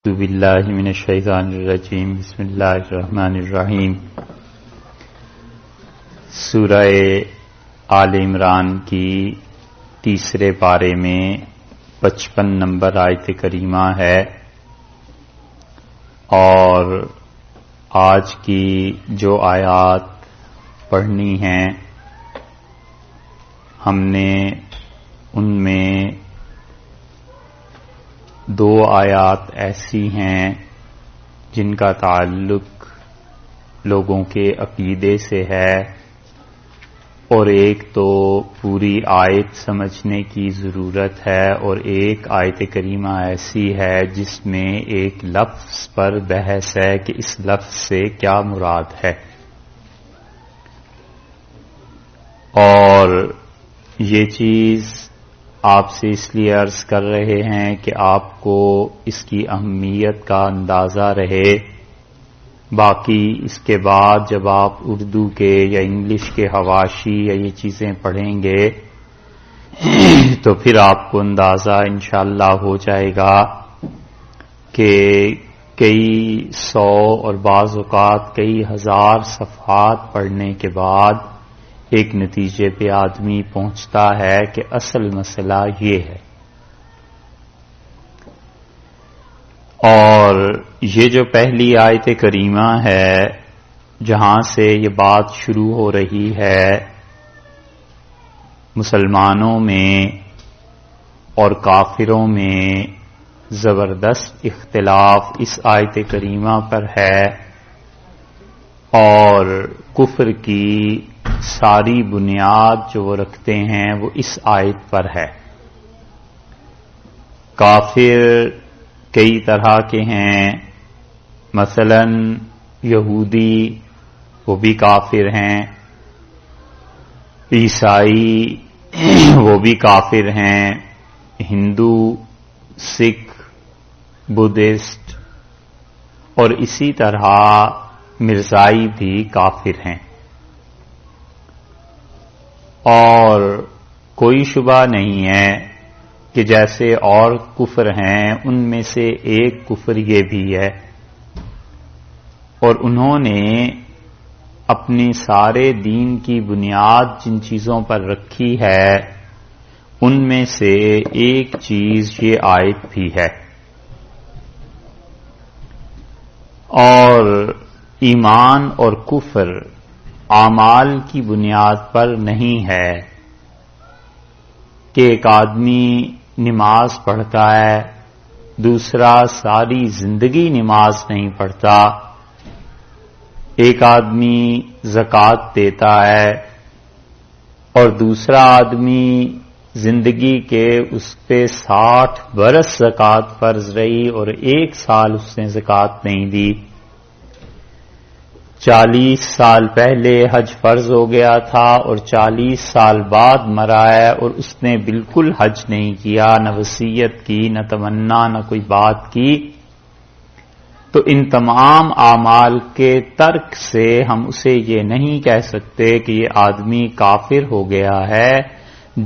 اعوذ باللہ من الشیطان الرجیم بسم اللہ الرحمن الرحیم سورہ آل عمران کی تیسرے پارے میں 55 نمبر آیت کریمہ ہے، اور آج کی جو آیات پڑھنی ہیں ہم نے ان میں دو آیات ایسی ہیں جن کا تعلق لوگوں کے عقیدے سے ہے، اور ایک تو پوری آیت سمجھنے کی ضرورت ہے، اور ایک آیت کریمہ ایسی ہے جس میں ایک لفظ پر بحث ہے کہ اس لفظ سے کیا مراد ہے۔ اور یہ چیز آپ سے اس لیے عرض کر رہے ہیں کہ آپ کو اس کی اہمیت کا اندازہ رہے، باقی اس کے بعد جب آپ اردو کے یا انگلش کے حواشی یا یہ چیزیں پڑھیں گے تو پھر آپ کو اندازہ انشاءاللہ ہو جائے گا کہ کئی سو اور بعض اوقات کئی ہزار صفحات پڑھنے کے بعد ایک نتیجے پہ آدمی پہنچتا ہے کہ اصل مسئلہ یہ ہے۔ اور یہ جو پہلی آیت کریمہ ہے جہاں سے یہ بات شروع ہو رہی ہے، مسلمانوں میں اور کافروں میں زبردست اختلاف اس آیت کریمہ پر ہے، اور کفر کی ساری بنیاد جو وہ رکھتے ہیں وہ اس آیت پر ہے۔ کافر کئی طرح کے ہیں، مثلا یہودی وہ بھی کافر ہیں، عیسائی وہ بھی کافر ہیں، ہندو، سکھ، بدھسٹ اور اسی طرح مرزائی بھی کافر ہیں۔ اور کوئی شبہ نہیں ہے کہ جیسے اور کفر ہیں ان میں سے ایک کفر یہ بھی ہے، اور انہوں نے اپنے سارے دین کی بنیاد جن چیزوں پر رکھی ہے ان میں سے ایک چیز یہ آیت بھی ہے۔ اور ایمان اور کفر اعمال کی بنیاد پر نہیں ہے کہ ایک آدمی نماز پڑھتا ہے، دوسرا ساری زندگی نماز نہیں پڑھتا، ایک آدمی زکوٰۃ دیتا ہے اور دوسرا آدمی زندگی کے اس پہ 60 برس زکوٰۃ فرض رہی اور 1 سال اس نے زکوٰۃ نہیں دی، 40 سال پہلے حج فرض ہو گیا تھا اور 40 سال بعد مرا ہے اور اس نے بالکل حج نہیں کیا، نہ وصیت کی، نہ تمنا، نہ کوئی بات کی، تو ان تمام اعمال کے ترک سے ہم اسے یہ نہیں کہہ سکتے کہ یہ آدمی کافر ہو گیا ہے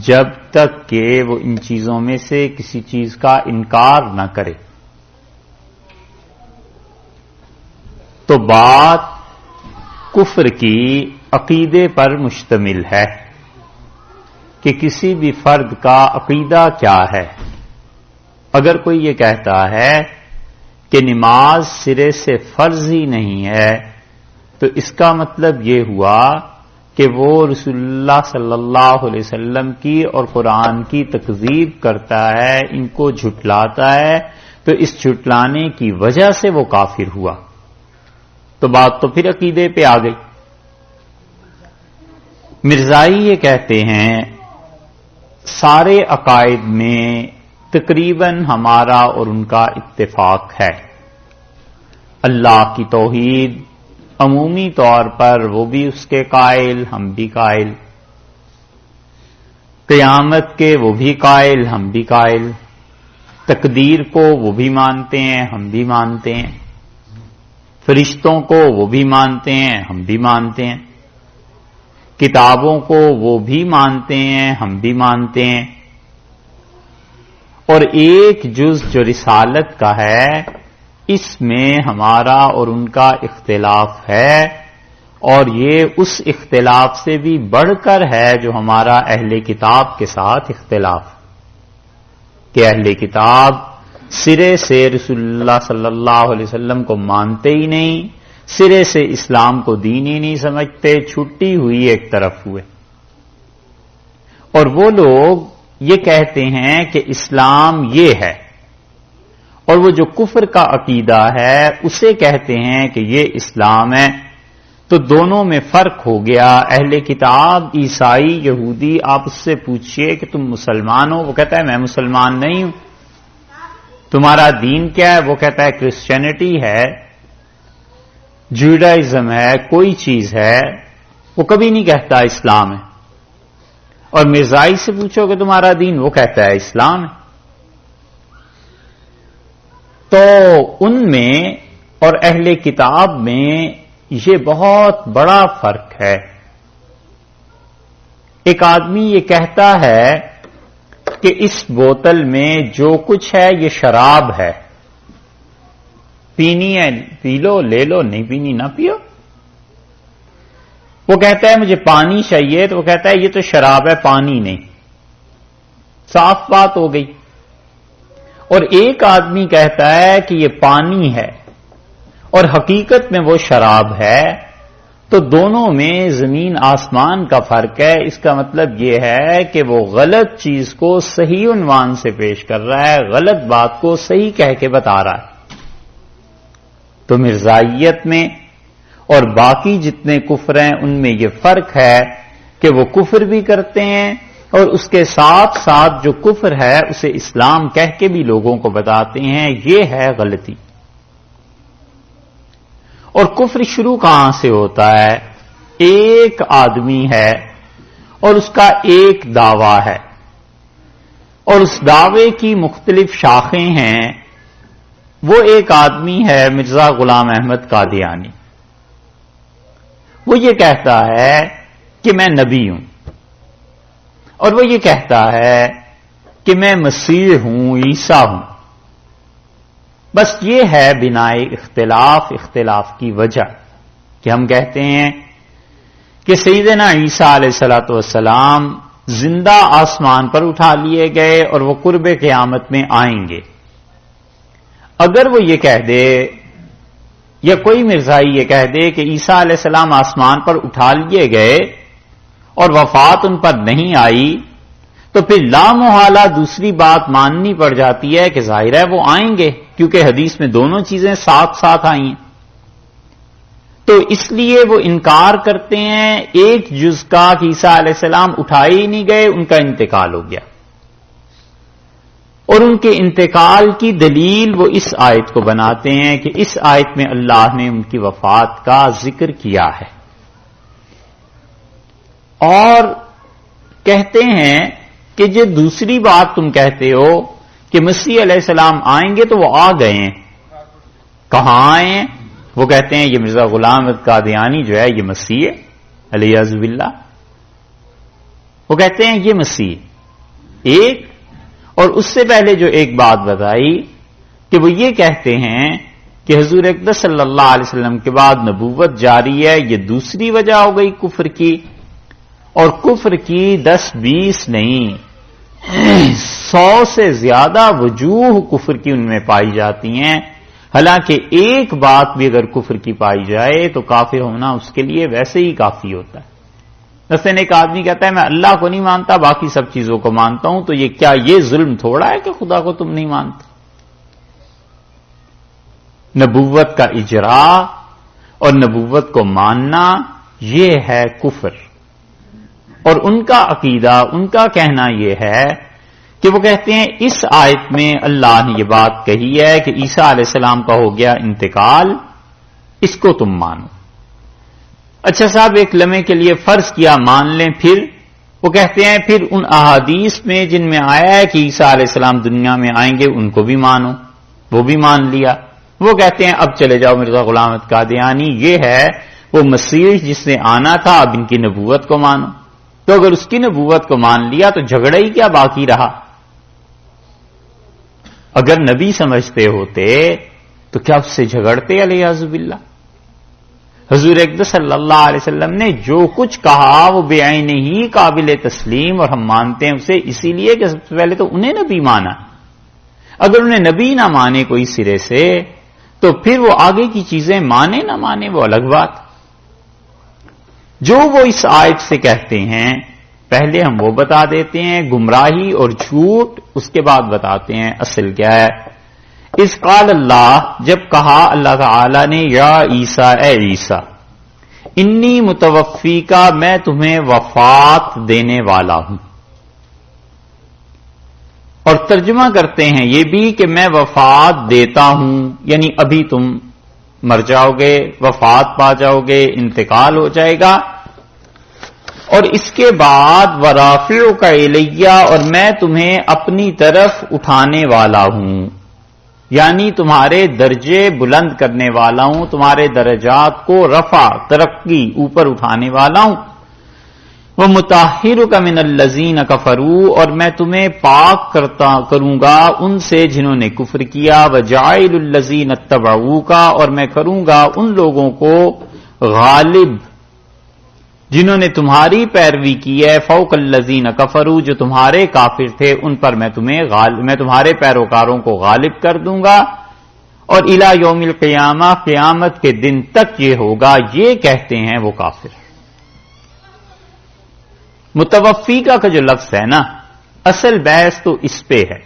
جب تک کہ وہ ان چیزوں میں سے کسی چیز کا انکار نہ کرے۔ تو بات کفر کی عقیدے پر مشتمل ہے کہ کسی بھی فرد کا عقیدہ کیا ہے۔ اگر کوئی یہ کہتا ہے کہ نماز سرے سے فرض ہی نہیں ہے تو اس کا مطلب یہ ہوا کہ وہ رسول اللہ صلی اللہ علیہ وسلم کی اور قرآن کی تکذیب کرتا ہے، ان کو جھٹلاتا ہے، تو اس جھٹلانے کی وجہ سے وہ کافر ہوا۔ تو بات تو پھر عقیدے پہ آ گئی۔ مرزائی یہ کہتے ہیں سارے عقائد میں تقریباً ہمارا اور ان کا اتفاق ہے، اللہ کی توحید عمومی طور پر وہ بھی اس کے قائل، ہم بھی قائل، قیامت کے وہ بھی قائل، ہم بھی قائل، تقدیر کو وہ بھی مانتے ہیں، ہم بھی مانتے ہیں، فرشتوں کو وہ بھی مانتے ہیں، ہم بھی مانتے ہیں، کتابوں کو وہ بھی مانتے ہیں، ہم بھی مانتے ہیں، اور ایک جز جو رسالت کا ہے اس میں ہمارا اور ان کا اختلاف ہے، اور یہ اس اختلاف سے بھی بڑھ کر ہے جو ہمارا اہل کتاب کے ساتھ اختلاف، کہ اہل کتاب سرے سے رسول اللہ صلی اللہ علیہ وسلم کو مانتے ہی نہیں، سرے سے اسلام کو دین ہی نہیں سمجھتے، چھٹی ہوئی ایک طرف ہوئے، اور وہ لوگ یہ کہتے ہیں کہ اسلام یہ ہے، اور وہ جو کفر کا عقیدہ ہے اسے کہتے ہیں کہ یہ اسلام ہے۔ تو دونوں میں فرق ہو گیا۔ اہل کتاب عیسائی یہودی آپ اس سے پوچھئے کہ تم مسلمان ہو، وہ کہتا ہے میں مسلمان نہیں ہوں۔ تمہارا دین کیا ہے؟ وہ کہتا ہے کرسچینٹی ہے، جوڈائزم ہے، کوئی چیز ہے، وہ کبھی نہیں کہتا اسلام ہے۔ اور مرزائی سے پوچھو کہ تمہارا دین، وہ کہتا ہے اسلام ہے۔ تو ان میں اور اہل کتاب میں یہ بہت بڑا فرق ہے۔ ایک آدمی یہ کہتا ہے کہ اس بوتل میں جو کچھ ہے یہ شراب ہے، پینی ہے پی لو، لے لو، نہیں پینی نہ پیو۔ وہ کہتا ہے مجھے پانی چاہیے، تو وہ کہتا ہے یہ تو شراب ہے، پانی نہیں۔ صاف بات ہو گئی۔ اور ایک آدمی کہتا ہے کہ یہ پانی ہے اور حقیقت میں وہ شراب ہے، تو دونوں میں زمین آسمان کا فرق ہے۔ اس کا مطلب یہ ہے کہ وہ غلط چیز کو صحیح عنوان سے پیش کر رہا ہے، غلط بات کو صحیح کہہ کے بتا رہا ہے۔ تو مرزائیت میں اور باقی جتنے کفر ہیں ان میں یہ فرق ہے کہ وہ کفر بھی کرتے ہیں، اور اس کے ساتھ ساتھ جو کفر ہے اسے اسلام کہہ کے بھی لوگوں کو بتاتے ہیں۔ یہ ہے غلطی۔ اور کفر شروع کہاں سے ہوتا ہے؟ ایک آدمی ہے اور اس کا ایک دعویٰ ہے، اور اس دعوے کی مختلف شاخیں ہیں۔ وہ ایک آدمی ہے مرزا غلام احمد قادیانی، وہ یہ کہتا ہے کہ میں نبی ہوں، اور وہ یہ کہتا ہے کہ میں مسیح ہوں، عیسیٰ ہوں۔ بس یہ ہے بنائے اختلاف کی وجہ کہ ہم کہتے ہیں کہ سیدنا عیسیٰ علیہ الصلوۃ والسلام زندہ آسمان پر اٹھا لیے گئے اور وہ قرب قیامت میں آئیں گے۔ اگر وہ یہ کہہ دے یا کوئی مرزائی یہ کہہ دے کہ عیسیٰ علیہ السلام آسمان پر اٹھا لیے گئے اور وفات ان پر نہیں آئی، تو پھر لامحالہ دوسری بات ماننی پڑ جاتی ہے کہ ظاہر ہے وہ آئیں گے، کیونکہ حدیث میں دونوں چیزیں ساتھ ساتھ آئی ہیں۔ تو اس لیے وہ انکار کرتے ہیں ایک جز کا کہ عیسیٰ علیہ السلام اٹھائے ہی نہیں گئے، ان کا انتقال ہو گیا۔ اور ان کے انتقال کی دلیل وہ اس آیت کو بناتے ہیں کہ اس آیت میں اللہ نے ان کی وفات کا ذکر کیا ہے، اور کہتے ہیں کہ جو دوسری بات تم کہتے ہو کہ مسیح علیہ السلام آئیں گے، تو وہ آ گئے ہیں۔ کہاں آئے ہیں؟ وہ کہتے ہیں یہ مرزا غلام احمد قادیانی جو ہے یہ مسیح ہے علیہ باللہ۔ وہ کہتے ہیں یہ مسیح ایک، اور اس سے پہلے جو ایک بات بتائی کہ وہ یہ کہتے ہیں کہ حضور اقدس صلی اللہ علیہ وسلم کے بعد نبوت جاری ہے، یہ دوسری وجہ ہو گئی کفر کی۔ اور کفر کی 10-20 نہیں، 100 سے زیادہ وجوہ کفر کی ان میں پائی جاتی ہیں۔ حالانکہ ایک بات بھی اگر کفر کی پائی جائے تو کافر ہونا اس کے لیے ویسے ہی کافی ہوتا ہے۔ مثلاً ایک آدمی کہتا ہے میں اللہ کو نہیں مانتا، باقی سب چیزوں کو مانتا ہوں، تو یہ کیا یہ ظلم تھوڑا ہے کہ خدا کو تم نہیں مانتے؟ نبوت کا اجرا اور نبوت کو ماننا یہ ہے کفر۔ اور ان کا عقیدہ، ان کا کہنا یہ ہے کہ وہ کہتے ہیں اس آیت میں اللہ نے یہ بات کہی ہے کہ عیسیٰ علیہ السلام کا ہو گیا انتقال، اس کو تم مانو۔ اچھا صاحب ایک لمحے کے لیے فرض کیا مان لیں، پھر وہ کہتے ہیں پھر ان احادیث میں جن میں آیا ہے کہ عیسیٰ علیہ السلام دنیا میں آئیں گے ان کو بھی مانو، وہ بھی مان لیا۔ وہ کہتے ہیں اب چلے جاؤ مرزا غلام احمد قادیانی، یہ ہے وہ مسیح جس نے آنا تھا، اب ان کی نبوت کو مانو۔ تو اگر اس کی نبوت کو مان لیا تو جھگڑا ہی کیا باقی رہا؟ اگر نبی سمجھتے ہوتے تو کیا اس سے جھگڑتے علیہ باللہ؟ حضور اقدس صلی اللہ علیہ وسلم نے جو کچھ کہا وہ بعین ہی قابل تسلیم، اور ہم مانتے ہیں اسے اسی لیے کہ سب سے پہلے تو انہیں نبی مانا. اگر انہیں نبی نہ مانے کوئی سرے سے تو پھر وہ آگے کی چیزیں مانے نہ مانے وہ الگ بات. جو وہ اس آیت سے کہتے ہیں پہلے ہم وہ بتا دیتے ہیں گمراہی اور جھوٹ، اس کے بعد بتاتے ہیں اصل کیا ہے. اس قال اللہ، جب کہا اللہ تعالی نے یا عیسیٰ، اے عیسیٰ، انی متوفی کا، میں تمہیں وفات دینے والا ہوں. اور ترجمہ کرتے ہیں یہ بھی کہ میں وفات دیتا ہوں، یعنی ابھی تم مر جاؤ گے، وفات پا جاؤ گے، انتقال ہو جائے گا. اور اس کے بعد ورافعک الیہ، اور میں تمہیں اپنی طرف اٹھانے والا ہوں، یعنی تمہارے درجے بلند کرنے والا ہوں، تمہارے درجات کو رفع، ترقی، اوپر اٹھانے والا ہوں. وَمُطَهِّرُكَ مِنَ الَّذِينَ كَفَرُوا، اور میں تمہیں پاک کروں گا ان سے جنہوں نے کفر کیا. وَجَاعِلُ الَّذِينَ اتَّبَعُوكَ، اور میں کروں گا ان لوگوں کو غالب جنہوں نے تمہاری پیروی کی ہے. فوق الذین کفروا، جو تمہارے کافر تھے ان پر میں تمہارے پیروکاروں کو غالب کر دوں گا. اور الی یوم القیامہ، قیامت کے دن تک یہ ہوگا. یہ کہتے ہیں وہ کافر. متوفی کا جو لفظ ہے نا، اصل بحث تو اس پہ ہے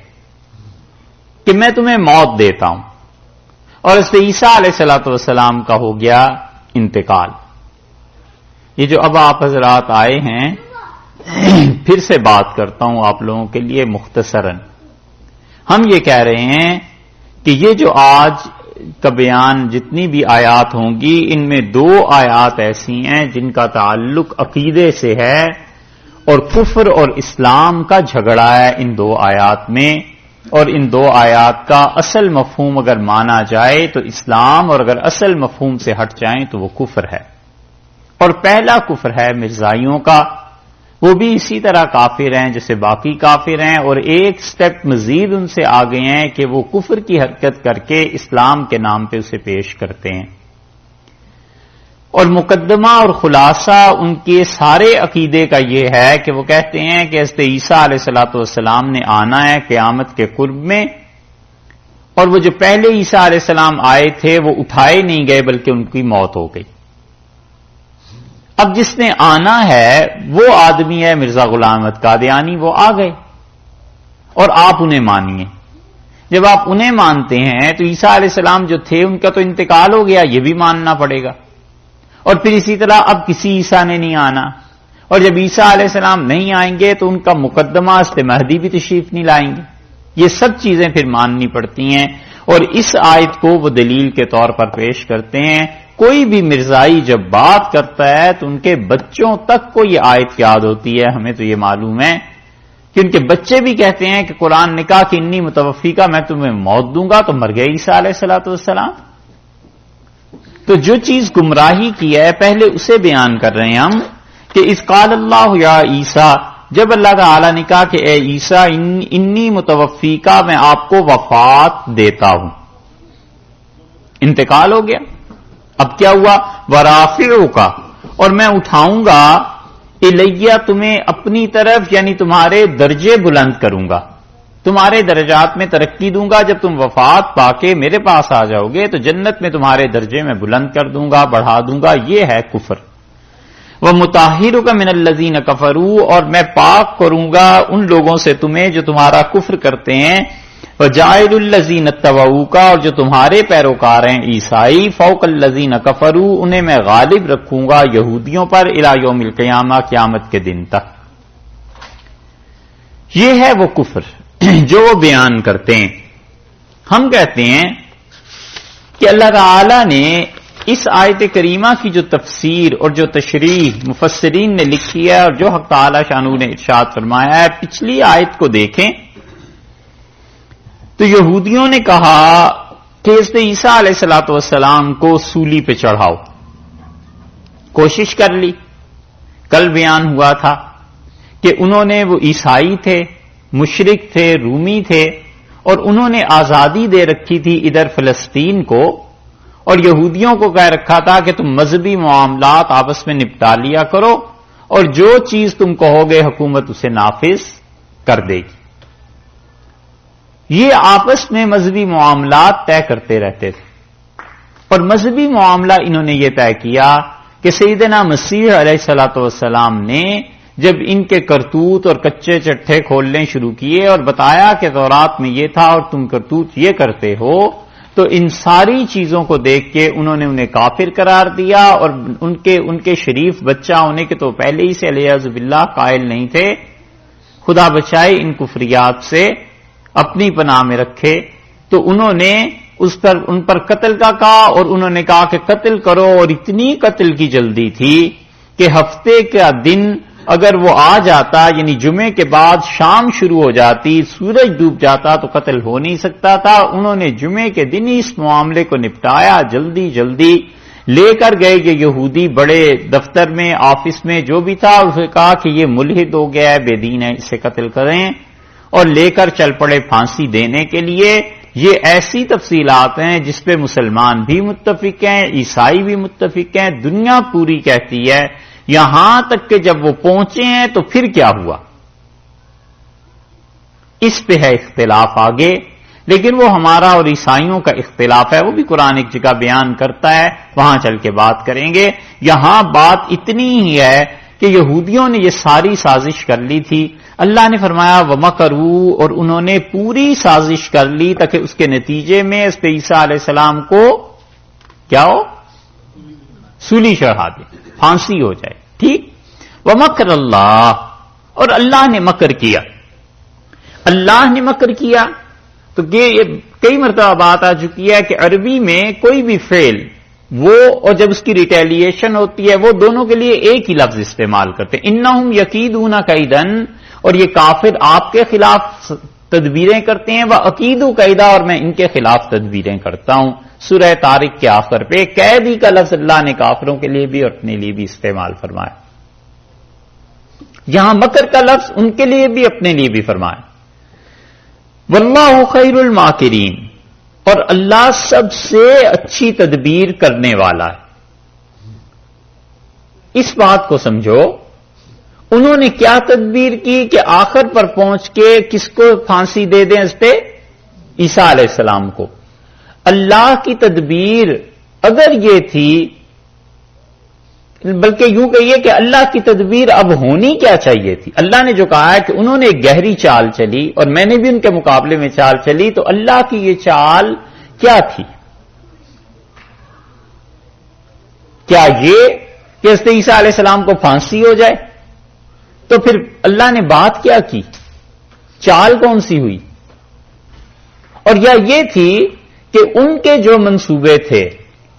کہ میں تمہیں موت دیتا ہوں، اور اس سے عیسیٰ علیہ الصلوۃ والسلام کا ہو گیا انتقال. یہ جو اب آپ حضرات آئے ہیں، پھر سے بات کرتا ہوں آپ لوگوں کے لیے مختصراً. ہم یہ کہہ رہے ہیں کہ یہ جو آج کا بیان جتنی بھی آیات ہوں گی، ان میں دو آیات ایسی ہیں جن کا تعلق عقیدے سے ہے، اور کفر اور اسلام کا جھگڑا ہے ان دو آیات میں. اور ان دو آیات کا اصل مفہوم اگر مانا جائے تو اسلام، اور اگر اصل مفہوم سے ہٹ جائیں تو وہ کفر ہے. اور پہلا کفر ہے مرزائیوں کا، وہ بھی اسی طرح کافر ہیں جیسے باقی کافر ہیں، اور ایک سٹیپ مزید ان سے آگے ہیں کہ وہ کفر کی حرکت کر کے اسلام کے نام پہ اسے پیش کرتے ہیں. اور مقدمہ اور خلاصہ ان کے سارے عقیدے کا یہ ہے کہ وہ کہتے ہیں کہ حضرت عیسیٰ علیہ الصلوۃ والسلام نے آنا ہے قیامت کے قرب میں، اور وہ جو پہلے عیسیٰ علیہ السلام آئے تھے وہ اٹھائے نہیں گئے بلکہ ان کی موت ہو گئی. اب جس نے آنا ہے وہ آدمی ہے مرزا غلام احمد قادیانی، وہ آ گئے اور آپ انہیں مانیے. جب آپ انہیں مانتے ہیں تو عیسیٰ علیہ السلام جو تھے ان کا تو انتقال ہو گیا، یہ بھی ماننا پڑے گا. اور پھر اسی طرح اب کسی عیسیٰ نے نہیں آنا، اور جب عیسیٰ علیہ السلام نہیں آئیں گے تو ان کا مقدمہ حضرت مہدی بھی تشریف نہیں لائیں گے. یہ سب چیزیں پھر ماننی پڑتی ہیں، اور اس آیت کو وہ دلیل کے طور پر پیش کرتے ہیں. کوئی بھی مرزائی جب بات کرتا ہے تو ان کے بچوں تک کو یہ آیت یاد ہوتی ہے. ہمیں تو یہ معلوم ہے کہ ان کے بچے بھی کہتے ہیں کہ قرآن نے کہا کہ انی متوفی کا، میں تمہیں موت دوں گا، تو مر گئے عیسیٰ علیہ الصلوۃ والسلام. تو جو چیز گمراہی کی ہے پہلے اسے بیان کر رہے ہیں ہم کہ اذ قال اللہ یا عیسیٰ، جب اللہ تعالی نے کہا کہ اے عیسیٰ انی متوفی کا، میں آپ کو وفات دیتا ہوں. انتقال ہو گیا. اب کیا ہوا؟ ورافعک، اور میں اٹھاؤں گا الیہ، تمہیں اپنی طرف، یعنی تمہارے درجے بلند کروں گا، تمہارے درجات میں ترقی دوں گا. جب تم وفات پا کے میرے پاس آ جاؤ گے تو جنت میں تمہارے درجے میں بلند کر دوں گا، بڑھا دوں گا. یہ ہے کفر. وَمُطَهِّرُكَ مِنَ الَّذِينَ كَفَرُوا، اور میں پاک کروں گا ان لوگوں سے تمہیں جو تمہارا کفر کرتے ہیں. وَجَاعِلُ الَّذِينَ اتَّبَعُوكَ، اور جو تمہارے پیروکار ہیں عیسائی. فَوْقَ الَّذِينَ كَفَرُوا، انہیں میں غالب رکھوں گا یہودیوں پر، اِلَى يَوْمِ الْقِيَامَةِ، قیامت کے دن تک. یہ ہے وہ کفر جو وہ بیان کرتے ہیں. ہم کہتے ہیں کہ اللہ تعالی نے اس آیت کریمہ کی جو تفسیر اور جو تشریح مفسرین نے لکھی ہے، اور جو حق تعالی شانہ نے ارشاد فرمایا ہے، پچھلی آیت کو دیکھیں تو یہودیوں نے کہا کہ حضرت عیسیٰ علیہ الصلوۃ والسلام کو سولی پہ چڑھاؤ. کوشش کر لی. کل بیان ہوا تھا کہ انہوں نے، وہ عیسائی تھے، مشرک تھے، رومی تھے، اور انہوں نے آزادی دے رکھی تھی ادھر فلسطین کو، اور یہودیوں کو کہہ رکھا تھا کہ تم مذہبی معاملات آپس میں نپٹا لیا کرو، اور جو چیز تم کہو گے حکومت اسے نافذ کر دے گی۔ یہ آپس میں مذہبی معاملات طے کرتے رہتے تھے، اور مذہبی معاملہ انہوں نے یہ طے کیا کہ سیدنا مسیح علیہ الصلوۃ والسلام نے جب ان کے کرتوت اور کچے چٹھے کھولنے شروع کیے اور بتایا کہ تورات میں یہ تھا اور تم کرتوت یہ کرتے ہو، تو ان ساری چیزوں کو دیکھ کے انہوں نے انہیں کافر قرار دیا، اور ان کے شریف بچہ ہونے کے تو پہلے ہی سے علیہ باللہ قائل نہیں تھے۔ خدا بچائے ان کفریات سے، اپنی پناہ میں رکھے۔ تو انہوں نے ان پر قتل کا کہا، اور انہوں نے کہا کہ قتل کرو، اور اتنی قتل کی جلدی تھی کہ ہفتے کا دن اگر وہ آ جاتا، یعنی جمعے کے بعد شام شروع ہو جاتی، سورج ڈوب جاتا تو قتل ہو نہیں سکتا تھا۔ انہوں نے جمعے کے دن ہی اس معاملے کو نپٹایا، جلدی جلدی لے کر گئے کہ یہودی بڑے دفتر میں، آفس میں جو بھی تھا، اسے کہا کہ یہ ملحد ہو گیا ہے، بے دین ہے، اسے قتل کریں، اور لے کر چل پڑے پھانسی دینے کے لیے۔ یہ ایسی تفصیلات ہیں جس پہ مسلمان بھی متفق ہیں، عیسائی بھی متفق ہیں، دنیا پوری کہتی ہے، یہاں تک کہ جب وہ پہنچے ہیں تو پھر کیا ہوا، اس پہ ہے اختلاف آگے، لیکن وہ ہمارا اور عیسائیوں کا اختلاف ہے، وہ بھی قرآن ایک جگہ بیان کرتا ہے، وہاں چل کے بات کریں گے۔ یہاں بات اتنی ہی ہے کہ یہودیوں نے یہ ساری سازش کر لی تھی۔ اللہ نے فرمایا وَمَكَرُوا، اور انہوں نے پوری سازش کر لی تاکہ اس کے نتیجے میں اس پہ عیسیٰ علیہ السلام کو کیا ہو، سولی چڑھا دے، پھانسی ہو جائے، ٹھیک۔ وَمَكَرَ اللَّهُ، اور اللہ نے مکر کیا، اللہ نے مکر کیا۔ تو یہ کئی مرتبہ بات آ چکی ہے کہ عربی میں کوئی بھی فعل وہ اور جب اس کی ریٹیلیشن ہوتی ہے، وہ دونوں کے لیے ایک ہی لفظ استعمال کرتے ہیں، اِنَّهُمْ يَكِيدُونَ كَيْدًا، اور یہ کافر آپ کے خلاف تدبیریں کرتے ہیں، وَأَكِيدُ كَيْدًا، اور میں ان کے خلاف تدبیریں کرتا ہوں۔ سورہ طارق کے آخر پہ قیدی کا لفظ اللہ نے کافروں کے لیے بھی اور اپنے لیے بھی استعمال فرمایا، یہاں مکر کا لفظ ان کے لیے بھی اپنے لیے بھی فرمایا۔ واللہ خیر الماکرین، اور اللہ سب سے اچھی تدبیر کرنے والا ہے۔ اس بات کو سمجھو، انہوں نے کیا تدبیر کی کہ آخر پر پہنچ کے کس کو پھانسی دے دیں، اس پہ عیسیٰ علیہ السلام کو۔ اللہ کی تدبیر اگر یہ تھی، بلکہ یوں کہیے کہ اللہ کی تدبیر اب ہونی کیا چاہیے تھی، اللہ نے جو کہا ہے کہ انہوں نے ایک گہری چال چلی اور میں نے بھی ان کے مقابلے میں چال چلی، تو اللہ کی یہ چال کیا تھی؟ کیا یہ کہ حضرت عیسیٰ علیہ السلام کو پھانسی ہو جائے؟ تو پھر اللہ نے بات کیا کی، چال کون سی ہوئی؟ اور یا یہ تھی کہ ان کے جو منصوبے تھے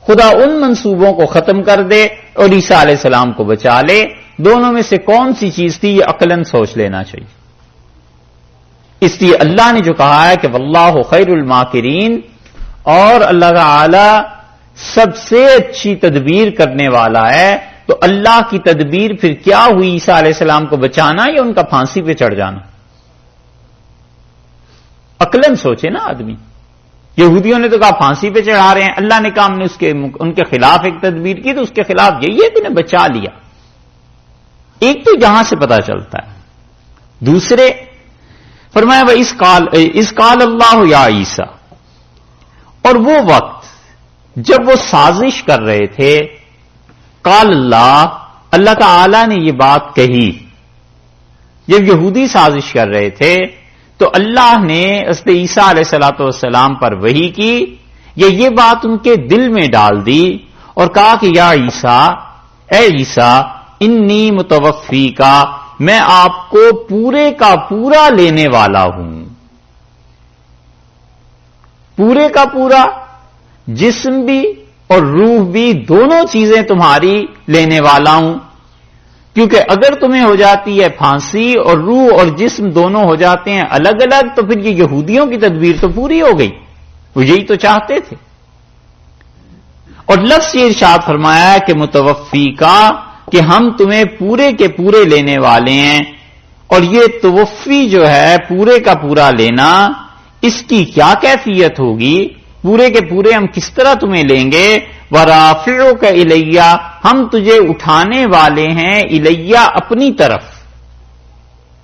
خدا ان منصوبوں کو ختم کر دے اور عیسیٰ علیہ السلام کو بچا لے، دونوں میں سے کون سی چیز تھی؟ یہ عقلاً سوچ لینا چاہیے۔ اس لیے اللہ نے جو کہا ہے کہ واللہ خیر الماکرین، اور اللہ تعالی سب سے اچھی تدبیر کرنے والا ہے، تو اللہ کی تدبیر پھر کیا ہوئی؟ عیسیٰ علیہ السلام کو بچانا یا ان کا پھانسی پہ چڑھ جانا؟ عقلاً سوچے نا آدمی۔ یہودیوں نے تو کہا پھانسی پہ چڑھا رہے ہیں، اللہ نے کہا ہم نے ان کے خلاف ایک تدبیر کی، تو اس کے خلاف یہی ہے کہ انہیں بچا لیا۔ ایک تو یہاں سے پتا چلتا ہے۔ دوسرے فرمایا اذ قال اللہ یا عیسیٰ، اور وہ وقت جب وہ سازش کر رہے تھے، قال اللہ تعالی نے یہ بات کہی، جب یہودی سازش کر رہے تھے تو اللہ نے حضرت عیسیٰ علیہ الصلوۃ والسلام پر وحی کی، یہ بات ان کے دل میں ڈال دی اور کہا کہ یا عیسیٰ، اے عیسیٰ، انی متوفیکا، میں آپ کو پورے کا پورا لینے والا ہوں، پورے کا پورا، جسم بھی اور روح بھی، دونوں چیزیں تمہاری لینے والا ہوں، کیونکہ اگر تمہیں ہو جاتی ہے پھانسی اور روح اور جسم دونوں ہو جاتے ہیں الگ الگ، تو پھر یہ یہودیوں کی تدبیر تو پوری ہو گئی، وہ یہی تو چاہتے تھے۔ اور لفظ یہ ارشاد فرمایا ہے کہ متوفی کا، کہ ہم تمہیں پورے کے پورے لینے والے ہیں، اور یہ توفی جو ہے پورے کا پورا لینا، اس کی کیا کیفیت ہوگی، پورے کے پورے ہم کس طرح تمہیں لیں گے، وَرَافِعُكَ إِلَيَّ، ہم تجھے اٹھانے والے ہیں، الیہ اپنی طرف.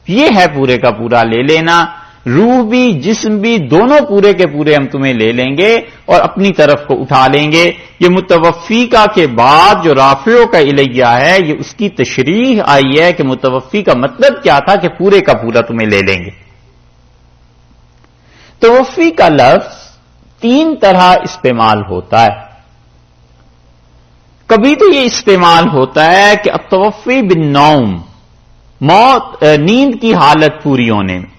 یہ ہے پورے کا پورا لے لینا، روح بھی جسم بھی دونوں پورے کے پورے ہم تمہیں لے لیں گے اور اپنی طرف کو اٹھا لیں گے. یہ متوفی کا کے بعد جو رافعو کا الیہ ہے، یہ اس کی تشریح آئی ہے کہ متوفی کا مطلب کیا تھا، کہ پورے کا پورا تمہیں لے لیں گے. توفی کا لفظ 3 طرح استعمال ہوتا ہے. کبھی تو یہ استعمال ہوتا ہے کہ التوفی بالنوم، موت نیند کی حالت پوری ہونے میں،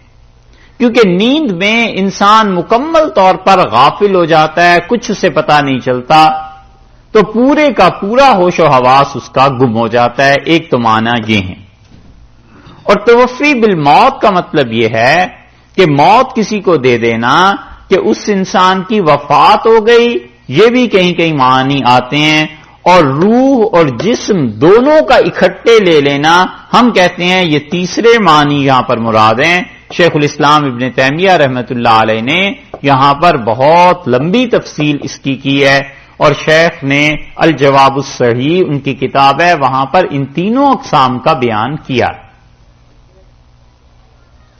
کیونکہ نیند میں انسان مکمل طور پر غافل ہو جاتا ہے، کچھ اسے پتہ نہیں چلتا، تو پورے کا پورا ہوش و حواس اس کا گم ہو جاتا ہے. ایک تو معنی یہ ہے. اور توفی بالموت کا مطلب یہ ہے کہ موت کسی کو دے دینا، کہ اس انسان کی وفات ہو گئی، یہ بھی کہیں کہیں معنی آتے ہیں. اور روح اور جسم دونوں کا اکٹھے لے لینا، ہم کہتے ہیں یہ تیسرے معنی یہاں پر مراد ہیں. شیخ الاسلام ابن تیمیہ رحمۃ اللہ علیہ نے یہاں پر بہت لمبی تفصیل اس کی ہے، اور شیخ نے الجواب الصحیح ان کی کتاب ہے، وہاں پر ان تینوں اقسام کا بیان کیا.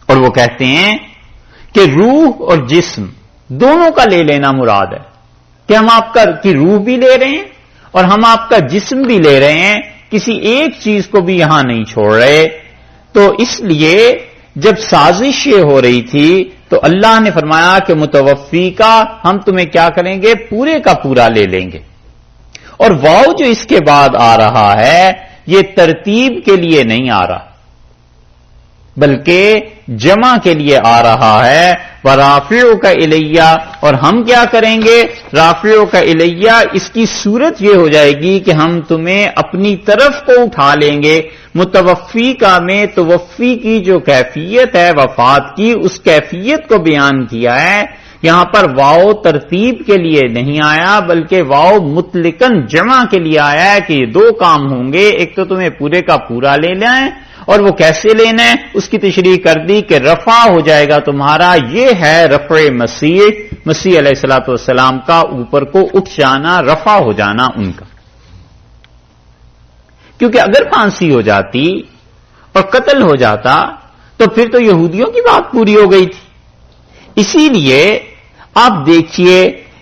اور وہ کہتے ہیں کہ روح اور جسم دونوں کا لے لینا مراد ہے، کہ ہم آپ کی روح بھی لے رہے ہیں اور ہم آپ کا جسم بھی لے رہے ہیں، کسی ایک چیز کو بھی یہاں نہیں چھوڑ رہے. تو اس لیے جب سازش یہ ہو رہی تھی تو اللہ نے فرمایا کہ متوفی کا ہم تمہیں کیا کریں گے، پورے کا پورا لے لیں گے. اور واو جو اس کے بعد آ رہا ہے یہ ترتیب کے لیے نہیں آ رہا، بلکہ جمع کے لیے آ رہا ہے. وَرَافِعُكَ إِلَيَّ، اور ہم کیا کریں گے، رافعُكَ إِلَيَّ، اس کی صورت یہ ہو جائے گی کہ ہم تمہیں اپنی طرف کو اٹھا لیں گے. متوفی کا میں توفی کی جو کیفیت ہے وفات کی، اس کیفیت کو بیان کیا ہے. یہاں پر واو ترتیب کے لیے نہیں آیا، بلکہ واو مطلقاً جمع کے لیے آیا ہے کہ یہ 2 کام ہوں گے. ایک تو تمہیں پورے کا پورا لے لیں، اور وہ کیسے لینا ہے اس کی تشریح کر دی کہ رفع ہو جائے گا تمہارا. یہ ہے رفع مسیح علیہ الصلوۃ والسلام کا اوپر کو اٹھ جانا، رفع ہو جانا ان کا. کیونکہ اگر پھانسی ہو جاتی اور قتل ہو جاتا تو پھر تو یہودیوں کی بات پوری ہو گئی تھی. اسی لیے آپ دیکھیے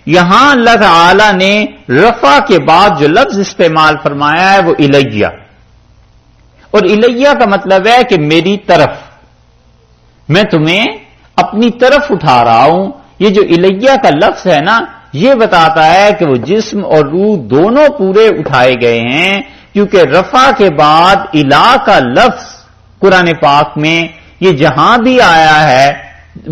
یہاں اللہ تعالی نے رفع کے بعد جو لفظ استعمال فرمایا ہے وہ الیہ، اور الیہ کا مطلب ہے کہ میری طرف، میں تمہیں اپنی طرف اٹھا رہا ہوں. یہ جو الیہ کا لفظ ہے نا، یہ بتاتا ہے کہ وہ جسم اور روح دونوں پورے اٹھائے گئے ہیں، کیونکہ رفع کے بعد الہ کا لفظ قرآن پاک میں یہ جہاں بھی آیا ہے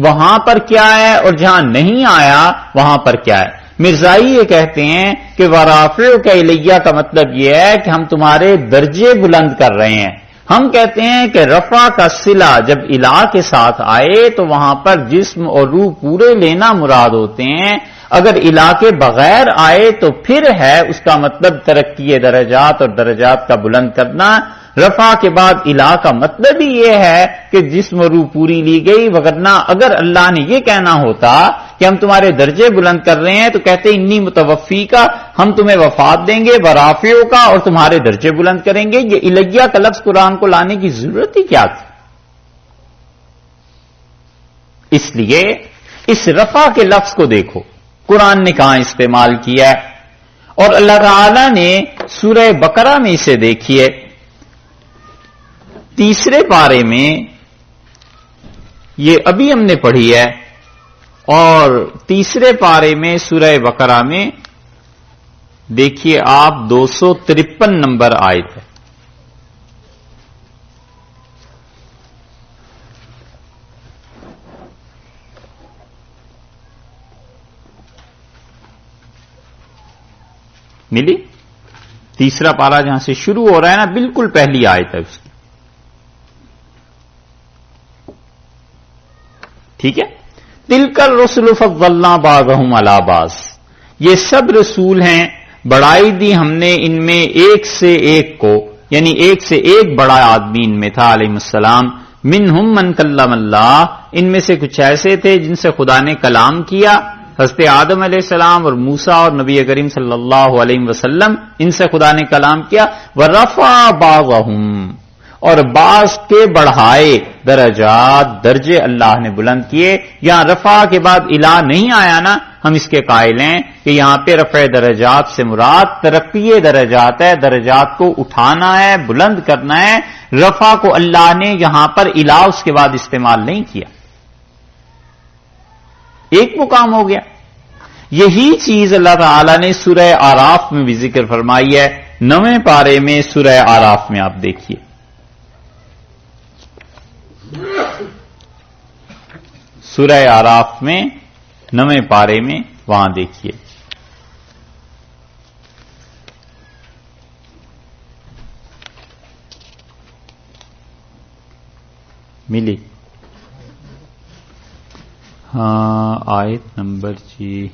وہاں پر کیا ہے، اور جہاں نہیں آیا وہاں پر کیا ہے. مرزائی یہ کہتے ہیں کہ وَرَافِعُكَ إِلَيَّ کا مطلب یہ ہے کہ ہم تمہارے درجے بلند کر رہے ہیں. ہم کہتے ہیں کہ رفع کا صلہ جب الہ کے ساتھ آئے تو وہاں پر جسم اور روح پورے لینا مراد ہوتے ہیں. اگر الہ کے بغیر آئے تو پھر ہے اس کا مطلب ترقی درجات اور درجات کا بلند کرنا. رفع کے بعد الہ کا مطلب ہی یہ ہے کہ جسم و روح پوری لی گئی، وگرنہ اگر اللہ نے یہ کہنا ہوتا کہ ہم تمہارے درجے بلند کر رہے ہیں تو کہتے انی متوفی کا، ہم تمہیں وفات دیں گے، ورافعو کا، اور تمہارے درجے بلند کریں گے. یہ الیہ کا لفظ قرآن کو لانے کی ضرورت ہی کیا تھی؟ اس لیے اس رفع کے لفظ کو دیکھو قرآن نے کہاں استعمال کیا ہے، اور اللہ تعالی نے سورہ بقرہ میں اسے دیکھیے 3 پارے میں، یہ ابھی ہم نے پڑھی ہے، اور 3 پارے میں سورہ بقرہ میں دیکھیے آپ 253 نمبر آیت ہے. ملی 3 پارا جہاں سے شروع ہو رہا ہے نا، بالکل پہلی آیت ہے اس کی. ٹھیک ہے، تِلْكَ الرُّسُلُ فَضَّلْنَا بَعْضَهُمْ عَلَىٰ بَعْضٍ، یہ سب رسول ہیں، بڑائی دی ہم نے ان میں ایک سے ایک کو، یعنی ایک سے ایک بڑا آدمی ان میں تھا علیہ السلام. مِنْهُمْ مَنْ كَلَّمَ اللَّهُ، ان میں سے کچھ ایسے تھے جن سے خدا نے کلام کیا، حضرت آدم علیہ السلام اور موسیٰ اور نبی کریم صلی اللہ علیہ وسلم، ان سے خدا نے کلام کیا۔ وَرَفَعَ بَعْضَهُمْ، اور بعض کے بڑھائے درجات، درجے اللہ نے بلند کیے۔ یہاں رفع کے بعد الہ نہیں آیا نا، ہم اس کے قائل ہیں کہ یہاں پہ رفع درجات سے مراد ترقی درجات ہے، درجات کو اٹھانا ہے، بلند کرنا ہے۔ رفع کو اللہ نے یہاں پر الہ اس کے بعد استعمال نہیں کیا، ایک مقام ہو گیا۔ یہی چیز اللہ تعالی نے سورہ آراف میں بھی ذکر فرمائی ہے، 9ویں پارے میں سورہ آراف میں آپ دیکھیے، سورہ آراف میں 9ویں پارے میں وہاں دیکھیے، ملی؟ ہاں آیت نمبر جی